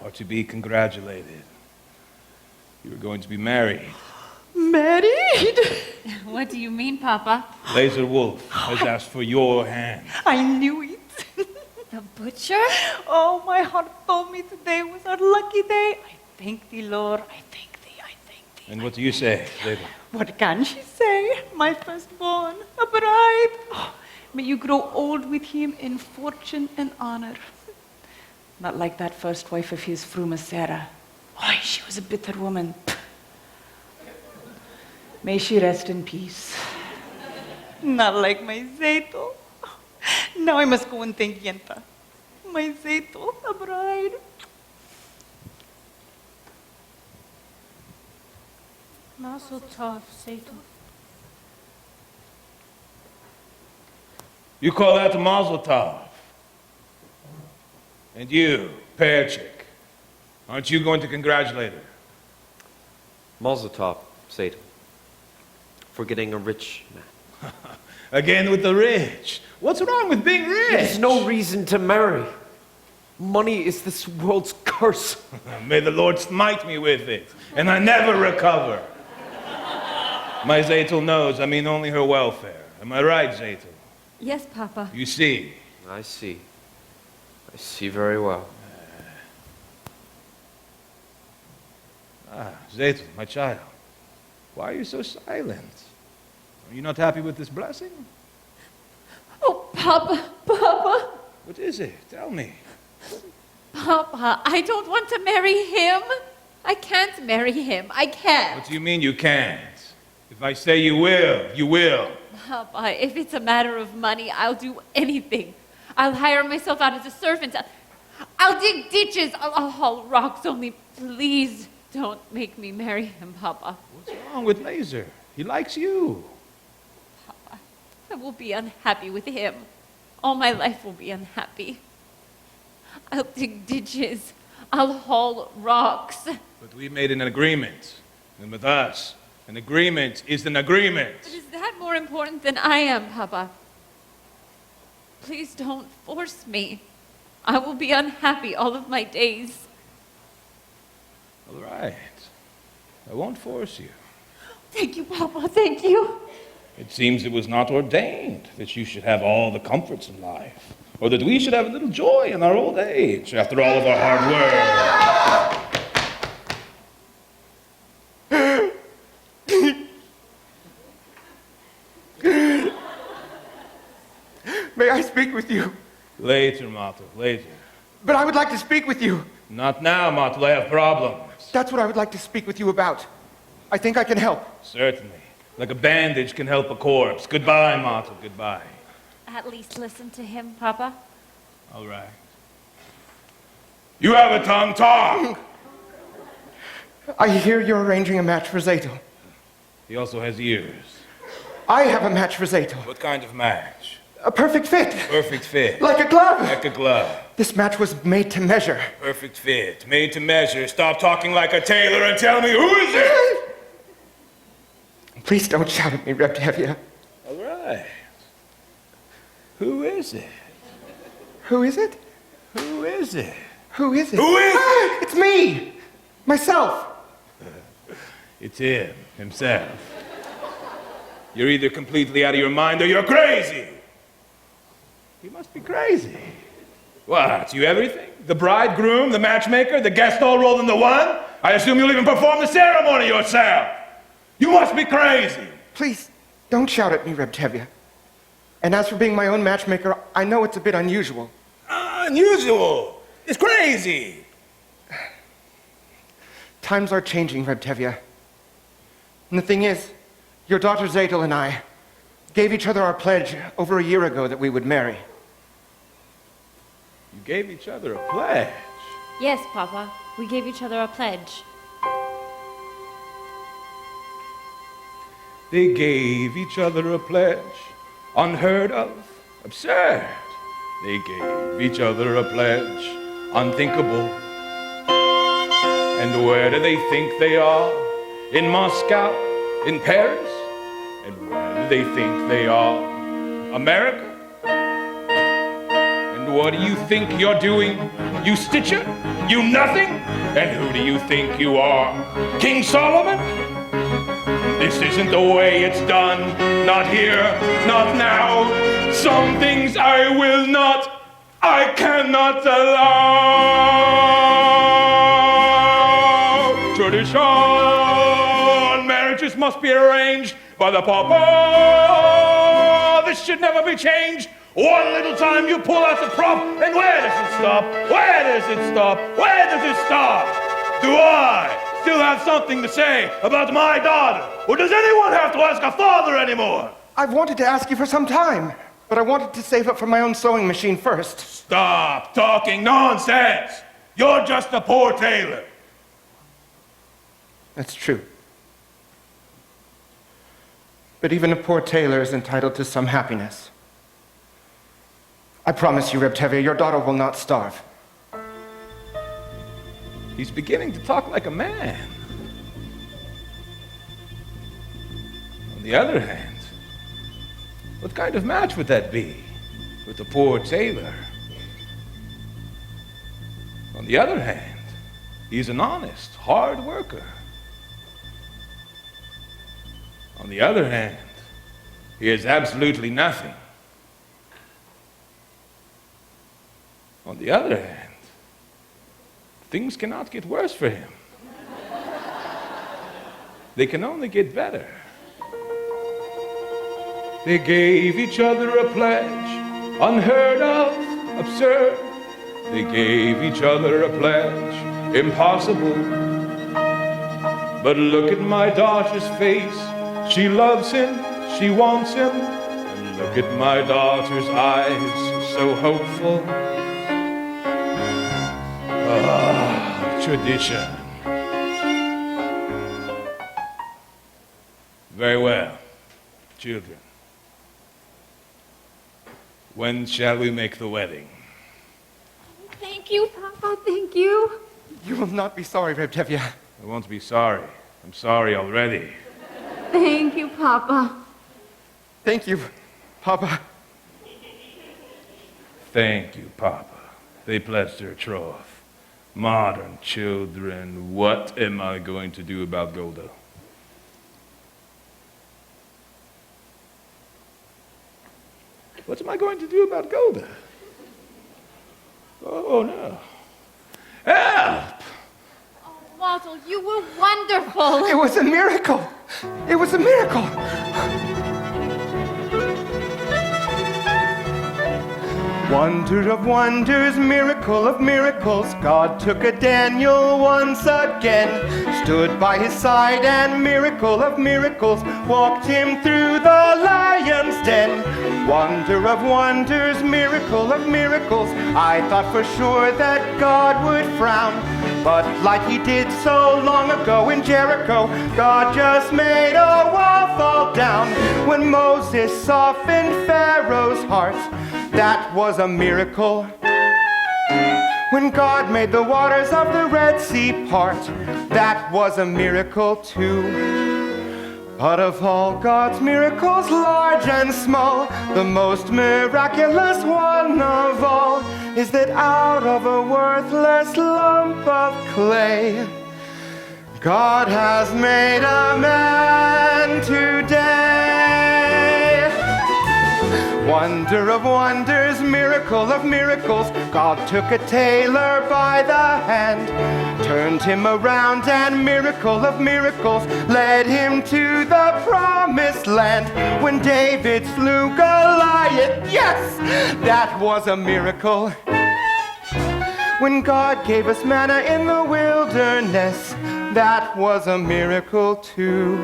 are to be congratulated. You are going to be married.
Married?
What do you mean, Papa?
Laser Wolf has asked for your hand.
I knew it.
The butcher?
Oh, my heart told me today was our lucky day. I thank thee, Lord. I thank thee.
And what do you say, Zeytul?
What can she say? My firstborn, a bride. Oh, may you grow old with him in fortune and honor. Not like that first wife of his, Fruma Sarah. Oh, she was a bitter woman. May she rest in peace. Not like my Zeytul. Now I must go and thank Yenta. My Zeytul, a bride.
Mazel tov, Zeytul.
You call that the Mazel Tov. And you, Patrick, aren't you going to congratulate her?
Mazel tov, Satan, for getting a rich man.
Again with the rich. What's wrong with being rich?
There's no reason to marry. Money is this world's curse.
May the Lord smite me with it, and I never recover. My Zeytul knows I mean only her welfare. Am I right, Zeytul?
Yes, Papa.
You see.
I see. I see very well.
Zeytul, my child, why are you so silent? Are you not happy with this blessing?
Oh, Papa, Papa.
What is it? Tell me.
Papa, I don't want to marry him. I can't marry him. I can't.
What do you mean you can't? If I say you will, you will.
Papa, if it's a matter of money, I'll do anything. I'll hire myself out as a servant.
I'll dig ditches. I'll haul rocks. Only please don't make me marry him, Papa.
What's wrong with Laser? He likes you.
Papa, I will be unhappy with him. All my life will be unhappy. I'll dig ditches. I'll haul rocks.
But we made an agreement. And with us, an agreement is an agreement.
But is that more important than I am, Papa? Please don't force me. I will be unhappy all of my days.
All right. I won't force you.
Thank you, Papa. Thank you.
It seems it was not ordained that you should have all the comforts in life, or that we should have a little joy in our old age after all of our hard work.
May I speak with you?
Later, Mato, later.
But I would like to speak with you.
Not now, Mato. I have problems.
That's what I would like to speak with you about. I think I can help.
Certainly. Like a bandage can help a corpse. Goodbye, Mato. Goodbye.
At least listen to him, Papa.
All right. You have a tongue, talk!
I hear you're arranging a match for Zato.
He also has ears.
I have a match for Zato.
What kind of match?
A perfect fit.
Perfect fit.
Like a glove.
Like a glove.
This match was made to measure.
Perfect fit. Made to measure. Stop talking like a tailor and tell me who is it?
Please don't shout at me, Reb Tevye.
All right. Who is it?
Who is it?
Who is it?
Who is it?
Who is
it? It's me. Myself.
It's him. Himself. You're either completely out of your mind or you're crazy. He must be crazy. What, you everything? The bridegroom, the matchmaker, the guest all rolled into one? I assume you'll even perform the ceremony yourself. You must be crazy.
Please, don't shout at me, Reb Tevye. And as for being my own matchmaker, I know it's a bit unusual.
Unusual? It's crazy.
Times are changing, Reb Tevye. And the thing is, your daughter Zadel and I gave each other our pledge over a year ago that we would marry.
You gave each other a pledge?
Yes, Papa. We gave each other a pledge.
They gave each other a pledge. Unheard of. Absurd. They gave each other a pledge. Unthinkable. And where do they think they are? In Moscow? In Paris? And where do they think they are? America? And what do you think you're doing? You stitcher? You nothing? And who do you think you are? King Solomon? This isn't the way it's done. Not here, not now. Some things I will not, I cannot allow. Tradition, marriages must be arranged by the Papa. This should never be changed. One little time you pull out the prop, and where does it stop? Where does it stop? Where does it stop? Do I still have something to say about my daughter? Or does anyone have to ask a father anymore?
I've wanted to ask you for some time, but I wanted to save up for my own sewing machine first.
Stop talking nonsense. You're just a poor tailor.
That's true. But even a poor tailor is entitled to some happiness. I promise you, Reb Tevye, your daughter will not starve.
He's beginning to talk like a man. On the other hand, what kind of match would that be with a poor tailor? On the other hand, he's an honest, hard worker. On the other hand, he has absolutely nothing. On the other hand, things cannot get worse for him. They can only get better. They gave each other a pledge, unheard of, absurd. They gave each other a pledge, impossible. But look at my daughter's face. She loves him, she wants him. And look at my daughter's eyes, so hopeful. Tradition. Very well, children. When shall we make the wedding?
Thank you, Papa, thank you.
You will not be sorry, Reb Tevye.
I won't be sorry. I'm sorry already.
Thank you, Papa.
Thank you, Papa.
Thank you, Papa. They pledged their troth. Modern children, what am I going to do about Golda? What am I going to do about Golda? Oh, no. Help!
Oh, Waddle, you were wonderful.
It was a miracle. It was a miracle. Wonder of wonders, miracle of miracles, God took a Daniel once again, stood by his side, and miracle of miracles, walked him through the lion's den. Wonder of wonders, miracle of miracles, I thought for sure that God would frown, but like he did so long ago in Jericho, God just made a wall fall down. When Moses softened Pharaoh's heart, that was a miracle. When God made the waters of the Red Sea part, that was a miracle too. But of all God's miracles, large and small, the most miraculous one of all is that out of a worthless lump of clay, God has made a man today. Wonder of wonders, miracle of miracles, God took a tailor by the hand, turned him around, and miracle of miracles, led him to the promised land. When David slew Goliath, yes, that was a miracle. When God gave us manna in the wilderness, that was a miracle too.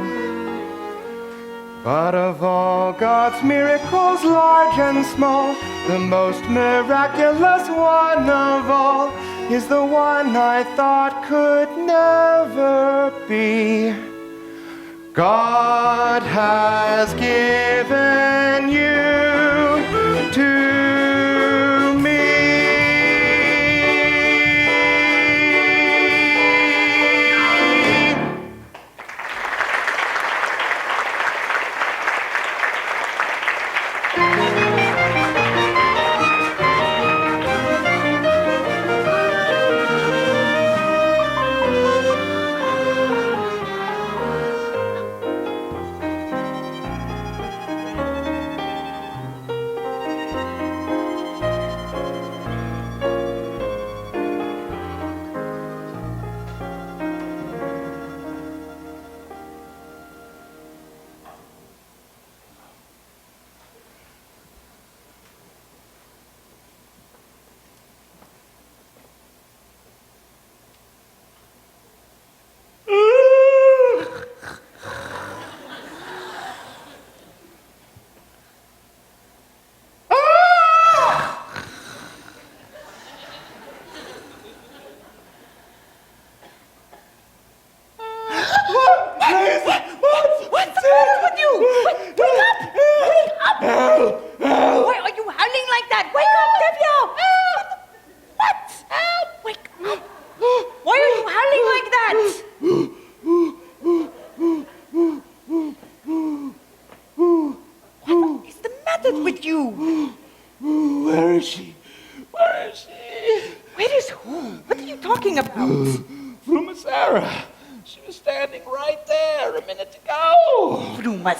But of all God's miracles, large and small, the most miraculous one of all is the one I thought could never be. God has given you to me.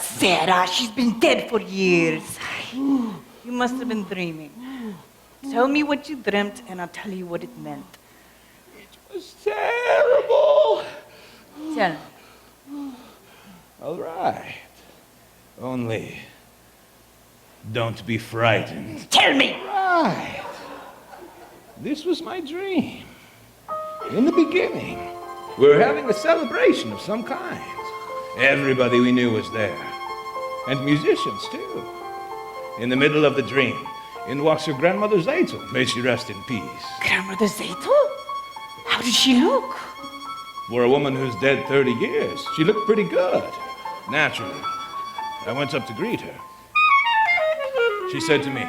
Sarah, she's been dead for years. You must have been dreaming. Tell me what you dreamt, and I'll tell you what it meant.
It was terrible.
Tell me.
All right. Only, don't be frightened.
Tell me.
Right. This was my dream. In the beginning, we were having a celebration of some kind. Everybody we knew was there. And musicians, too. In the middle of the dream, in walks your grandmother Zaytel. May she rest in peace.
Grandmother Zaytel? How did she look?
For a woman who's dead 30 years, she looked pretty good. Naturally, I went up to greet her. She said to me,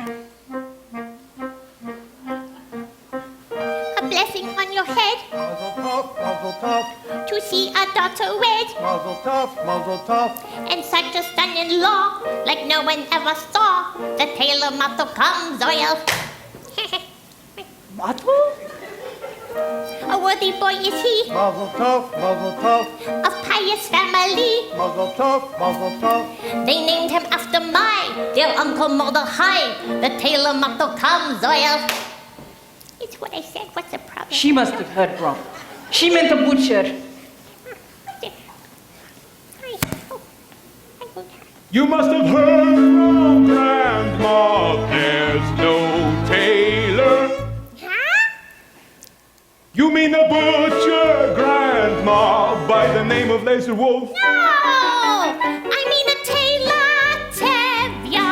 A blessing on your head
Mazel tov,
to see a daughter wed.
mazel tov, mazel tov.
And such a son-in-law like no one ever saw. The tailor motto comes oil.
Motto?
A worthy boy is he,
Mazel tov, mazel tov,
of pious family.
mazel tov, mazel tov.
They named him after my dear Uncle Mordecai. The tailor motto comes oil. It's what I said. What's the problem?
She must have heard wrong. She meant a butcher.
"You must have heard wrong, Grandma. There's no tailor."
Huh?
You mean the butcher, Grandma, by the name of Laser Wolf?
No! I mean a tailor, Tevya,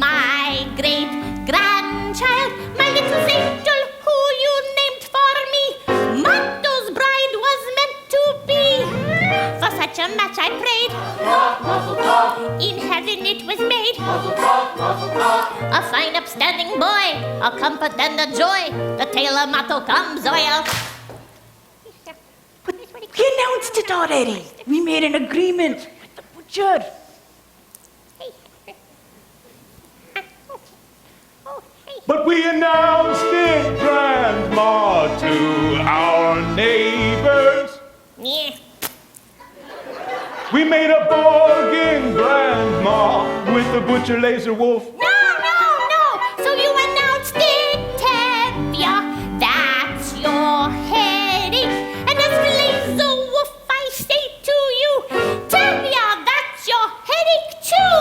my great-grandchild, my little Zetel, who you named for me. Motto's bride was meant to be. For such a match I prayed. In heaven it was made. A fine upstanding boy, a comfort and a joy. The tailor motto comes oil.
We announced it already. We made an agreement with the butcher.
But we announced it, Grandma, to our neighbors.
Yeah.
We made a bargain, Grandma, with the butcher Laser Wolf.
No, no, no. So you announced it, Tevya. That's your headache. And as for Laser Wolf, I say to you, Tevya, that's your headache too.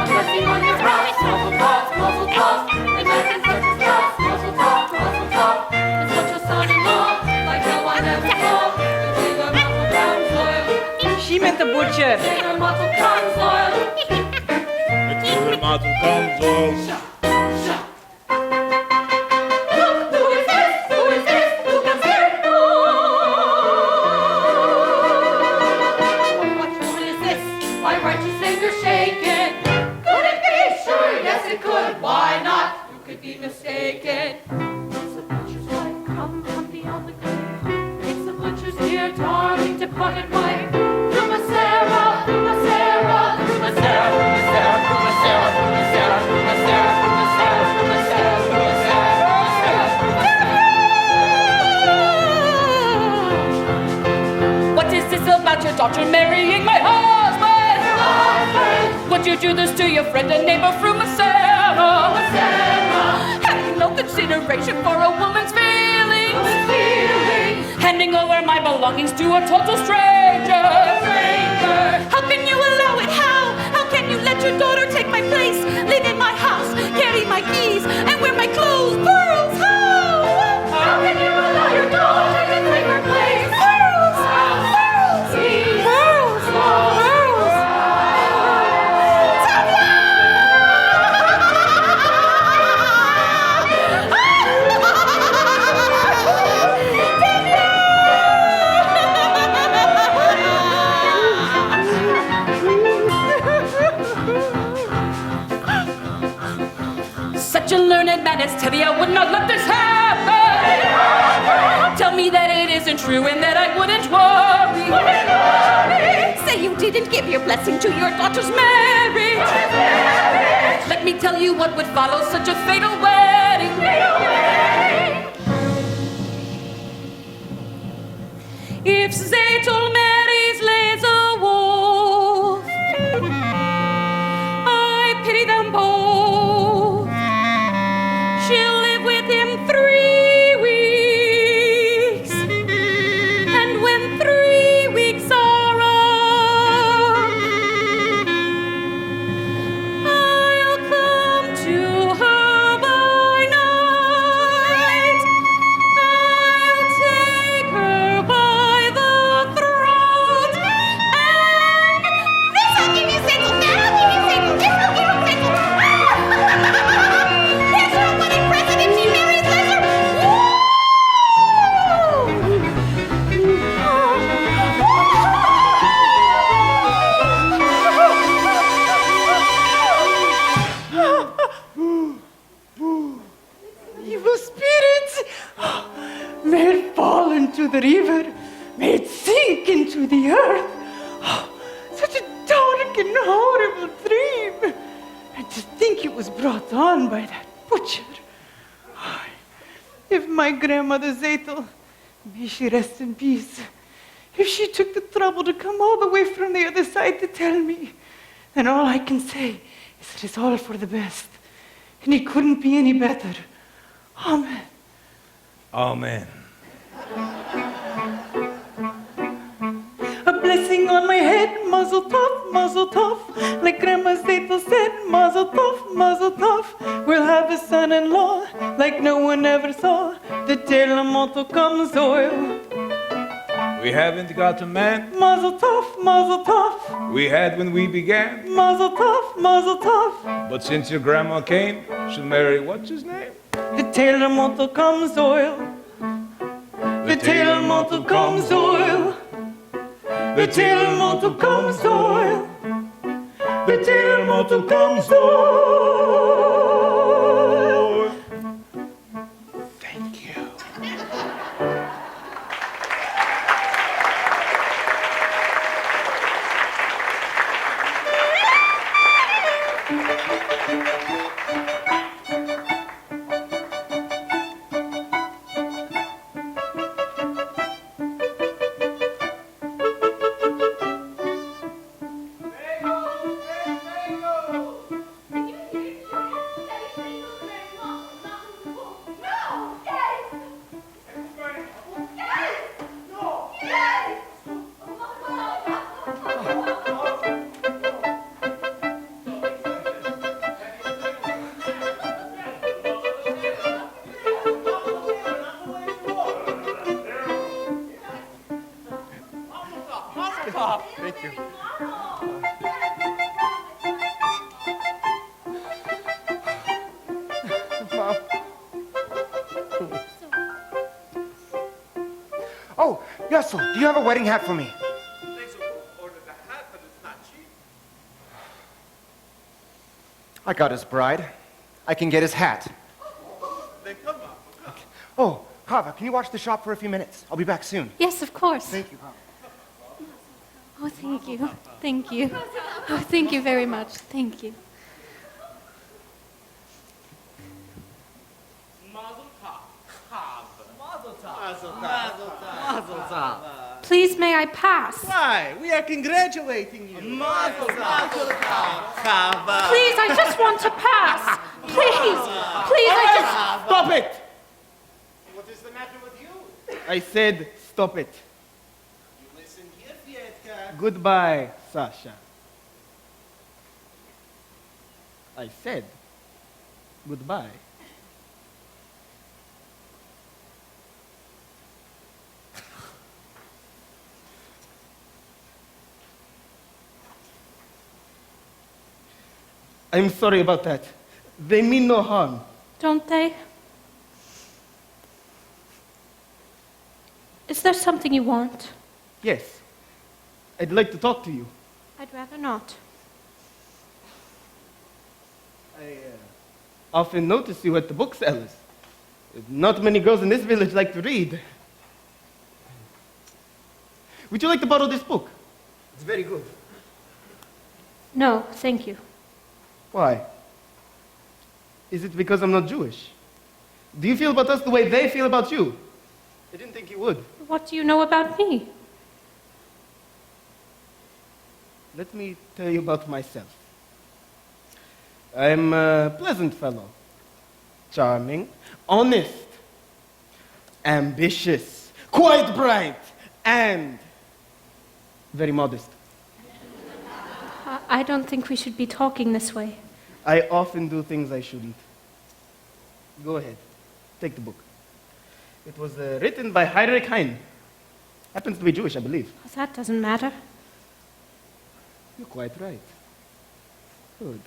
A blessing on your brow, mazel tov, mazel tov. And I can touch his glass, mazel tov, mazel tov. It's such a son-in-law, like no one ever saw. The tailor motto comes oil.
She meant the butcher.
Tailor motto comes oil.
The tailor motto comes oil.
Who is this? Who is this? Who comes here? What woman is this? Why righteous anger shaken? Could it be? Sure, yes it could. Why not? Who could be mistaken? It's the butcher's wife, come from beyond the grave. It's the butcher's dear darling departed wife. Through a Sarah, through a Sarah, through a Sarah, through a Sarah, through a Sarah, through a Sarah, through a Sarah, through a Sarah, through a Sarah, through a Sarah, through a Sarah.
What is this about your daughter marrying my husband? Would you do this to your friend and neighbor from Sarah? Have you no consideration for a woman's feelings? Handing over my belongings to a total stranger. How can you allow it? How can you let your daughter take my place? Live in my house, carry my keys, and wear my clothes? Girls, how?
How can you allow your daughter to take her place?
Girls,
Girls,
girls, girls. Such a learned man as Tevye would not let this happen. Tell me that it isn't true and that I wouldn't worry. Say you didn't give your blessing to your daughter's marriage. Let me tell you what would follow such a fatal wedding. If Zetel marries Laser Wolf, I pity them both. She'll live with him 3 weeks, and when 3 weeks are up, I'll come to her by night. I'll take her by the throat.
to the earth. Oh, such a dark and horrible dream. And to think it was brought on by that butcher. Oh, if my grandmother Zetel, may she rest in peace, if she took the trouble to come all the way from the other side to tell me, then all I can say is that it's all for the best. And it couldn't be any better. Amen.
Amen.
A blessing on my head, mazel tov, mazel tov. Like Grandma Zetel said, mazel tov, mazel tov. We'll have a son-in-law like no one ever saw. The tailor motto comes oil.
We haven't got a man
Mazel tov, mazel tov.
we had when we began.
Mazel tov, mazel tov.
But since your grandma came, she'll marry what's his name?
The tailor motto comes oil. The tailor motto comes oil. The tailor motto comes oil. The tailor motto comes oil.
Thank you.
Thank you. Mom. Oh, Yessel, do you have a wedding hat for me? I got his bride. I can get his hat. Okay. Oh, Hava, can you watch the shop for a few minutes? I'll be back soon.
Yes, of course.
Thank you, Hava.
Oh, thank you. Thank you. Oh, thank you very much. Thank you. Please, may I pass?
Why? We are congratulating you. Mazel tov.
Please, I just want to pass. Please, please, I just...
Stop it!
What is the matter with you?
I said stop it.
You listen here, Fietka.
Goodbye, Sasha. I said goodbye. I'm sorry about that. They mean no harm.
Don't they? Is there something you want?
Yes. I'd like to talk to you.
I'd rather not.
I often notice you at the booksellers. Not many girls in this village like to read. Would you like to borrow this book? It's very good.
No, thank you.
Why? Is it because I'm not Jewish? Do you feel about us the way they feel about you? I didn't think you would.
What do you know about me?
Let me tell you about myself. I'm a pleasant fellow. Charming, honest, ambitious, quite bright, and very modest.
I don't think we should be talking this way.
I often do things I shouldn't. Go ahead. Take the book. It was written by Heinrich Heine. Happens to be Jewish, I believe.
That doesn't matter.
You're quite right. Good.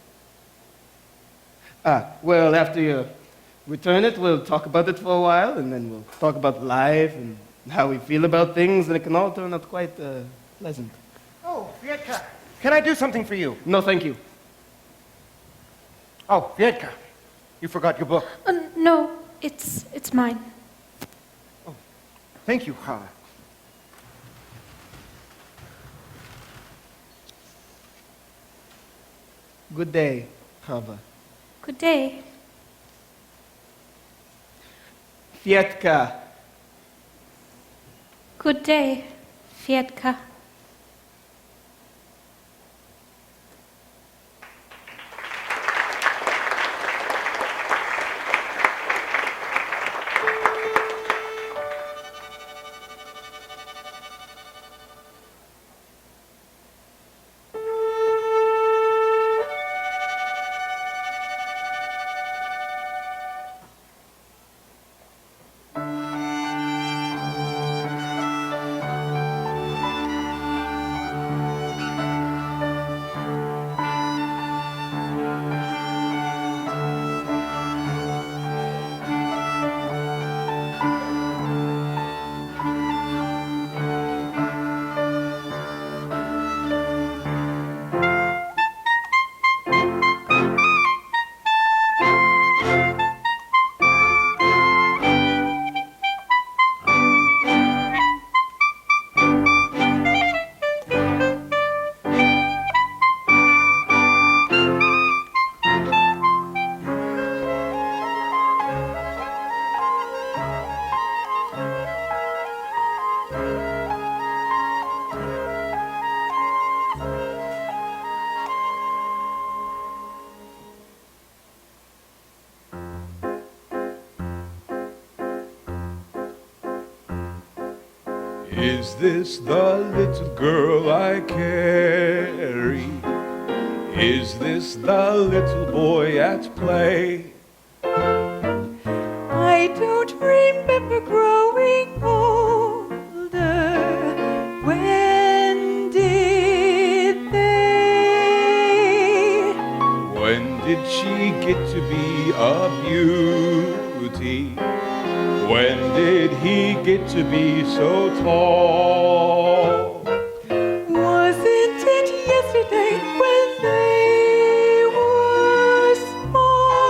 Well, after you return it, we'll talk about it for a while, and then we'll talk about life and how we feel about things, and it can all turn out quite pleasant.
Oh, Fietka, can I do something for you?
No, thank you.
Oh, Fietka, you forgot your book.
No, it's mine.
Thank you, Hava.
Good day, Chava.
Good day.
Fietka.
Good day, Fietka.
Is this the little girl I carry? Is this the little boy at play?
I don't remember growing older. When did they?
When did she get to be a beauty? When did he get to be so tall?
Wasn't it yesterday when they were small?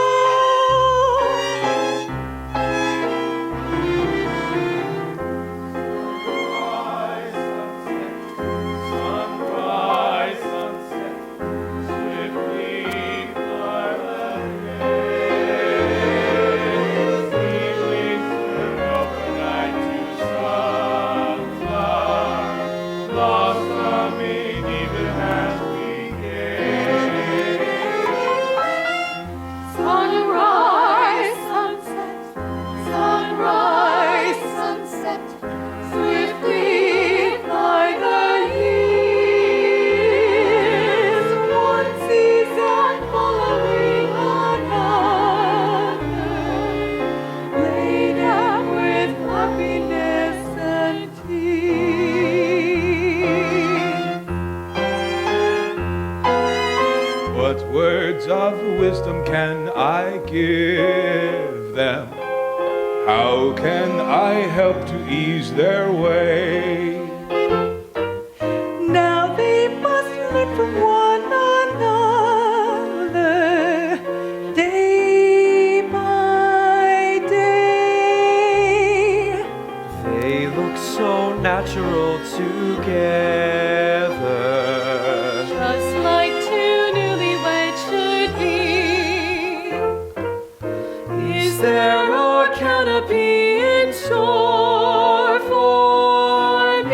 Sunrise, sunset, swiftly fly overnight to sunflower, blossoming even as we gaze.
Sunrise, sunset, sunrise, sunset, swiftly fly the years. One season following another, laden with happiness and tears.
What words of wisdom can I give them? How can I help to ease their way?
Now they must learn from one another, day by day.
They look so natural together.
Just like two newlyweds should be. Is there a canopy in store for me?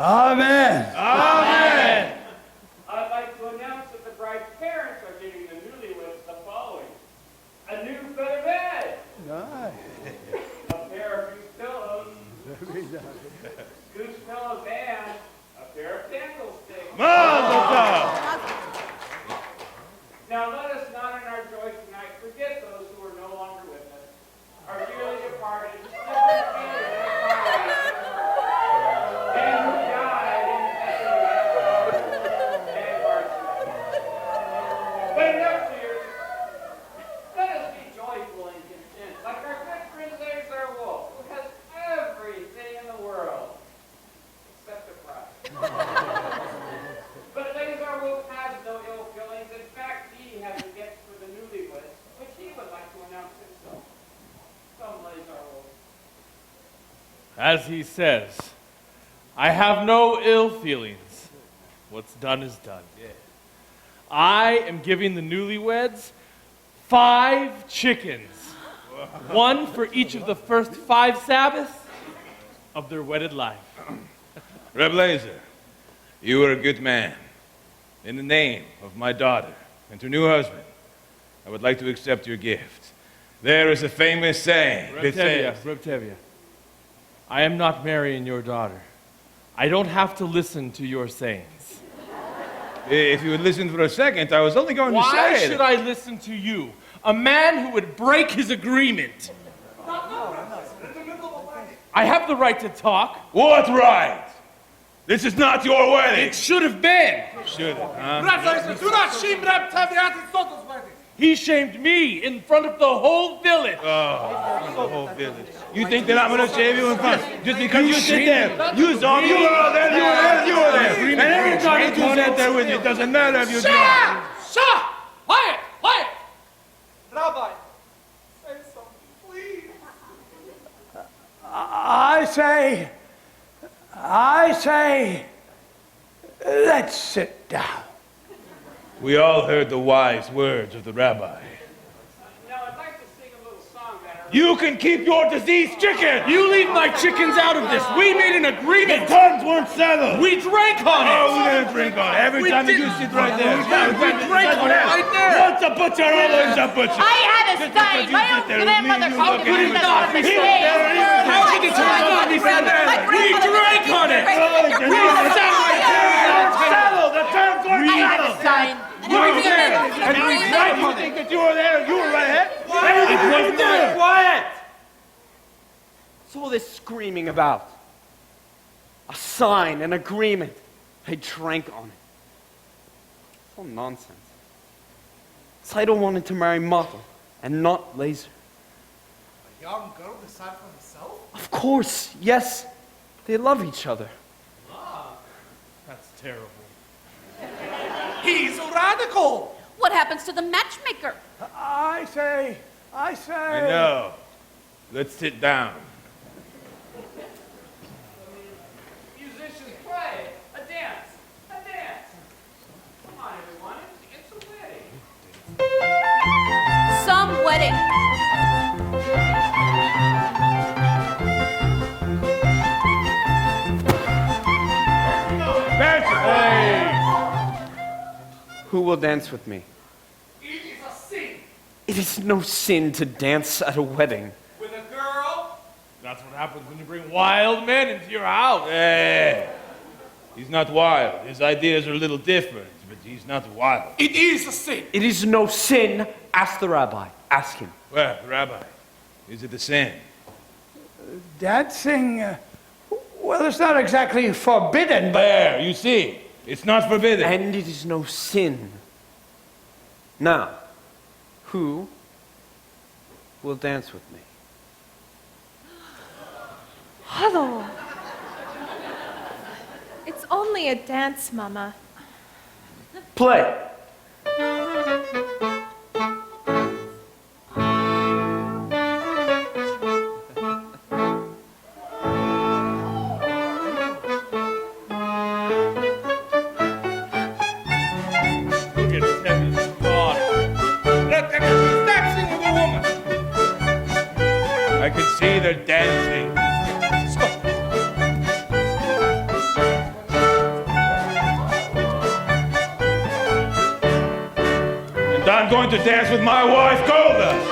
Amen.
Amen.
I'd like to announce that the bride's parents are giving the newlyweds the following: a new feather bed,
Aye.
a pair of goose pillows, goose pillows, and a pair of candlesticks.
Mazel tov.
Now let us not in our joy tonight forget those who are no longer with us, our dearly departed, and who died in Bethlehem and Varsity. But enough tears. Let us be joyful and content, like our good friend Lazar Wolf, who has everything in the world except a pride. But Lazar Wolf has no ill feelings. In fact, he has a gift for the newlyweds, which he would like to announce himself. Come, Lazar Wolf.
As he says, I have no ill feelings. What's done is done. I am giving the newlyweds 5 chickens. One for each of the first 5 Sabbaths of their wedded life.
Reb Lazar, you are a good man. In the name of my daughter and her new husband, I would like to accept your gift. There is a famous saying that says,
Reb Tevye, I am not marrying your daughter. I don't have to listen to your sayings.
if you would listen for a second, I was only going to
Why
say
should I listen to you? A man who would break his agreement. I have the right to talk.
What right? This is not your wedding.
It should have been.
Should have, huh?
Do not shame Reb Tevye. It's not his wedding.
He shamed me in front of the whole village.
Oh, the whole village. You think that I'm going to shame you in front just because you sit there? You saw me. You were there. You were there. You were there. And every time that you sat there with me, it doesn't matter if you did.
Shut! Quiet! Quiet! Rabbi, say something, please. I say, let's sit down.
We all heard the wise words of the rabbi.
Now I'd like to sing a little song that
You can keep your diseased chicken.
You leave my chickens out of this. We made an agreement.
The terms weren't settled.
We drank on it.
Oh, we didn't drink on it. Every time that you sit right there.
We drank on it right there.
Once a butcher, always a butcher.
I had a stein. My own grandmother called
could it not be so? How could it not be so? We drank on it. We
Settled. The terms weren't
I had a
settled.
stein.
You were there. And we drank on it. You think that you were there? You were right ahead. Everything was there.
Quiet! What's all this screaming about? A sign, an agreement. I drank on it. It's all nonsense. Saito wanted to marry Mata and not Laser.
A young girl decide for herself?
Of course, yes. They love each other.
That's terrible.
He's radical.
What happens to the matchmaker?
I say.
I know. Let's sit down.
musicians play a dance. Come on, everyone. It's a wedding.
Some wedding.
Who will dance with me?
It is a sin.
It is no sin to dance at a wedding.
With a girl.
That's what happens when you bring wild men into your house.
Hey, he's not wild. His ideas are a little different, but he's not wild.
It is a sin.
It is no sin. Ask the rabbi. Ask him.
Well, Rabbi, is it a sin?
Dancing, well, it's not exactly forbidden, but...
There, you see, it's not forbidden.
And it is no sin. Now, who will dance with me?
Hello. It's only a dance, Mama.
Play.
Look at Tevye's daughter. He's dancing with a woman.
I can see they're dancing. going to dance with my wife, Golda.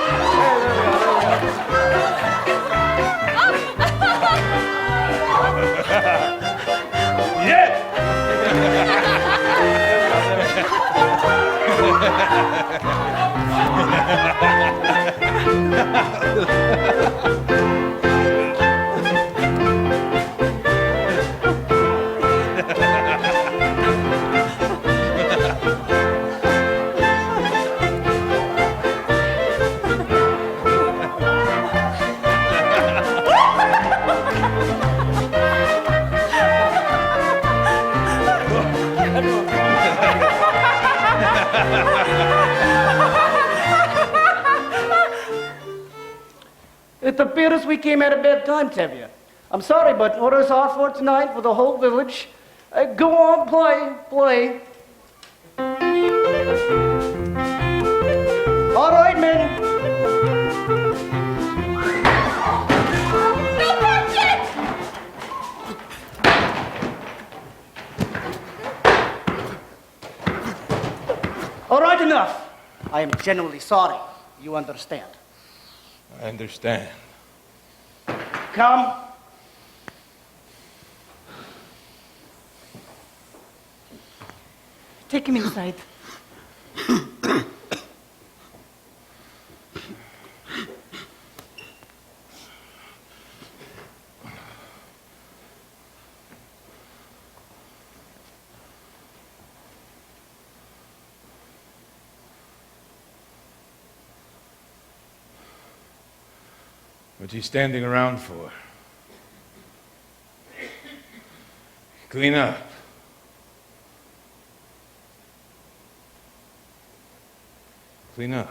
It appears we came at a bad time, Tevye. I'm sorry, but orders are for tonight for the whole village. Go on, play. All right, men. All right, enough. I am genuinely sorry. You understand.
I understand.
Come.
Take him inside.
What's he standing around for? Clean up. Clean up.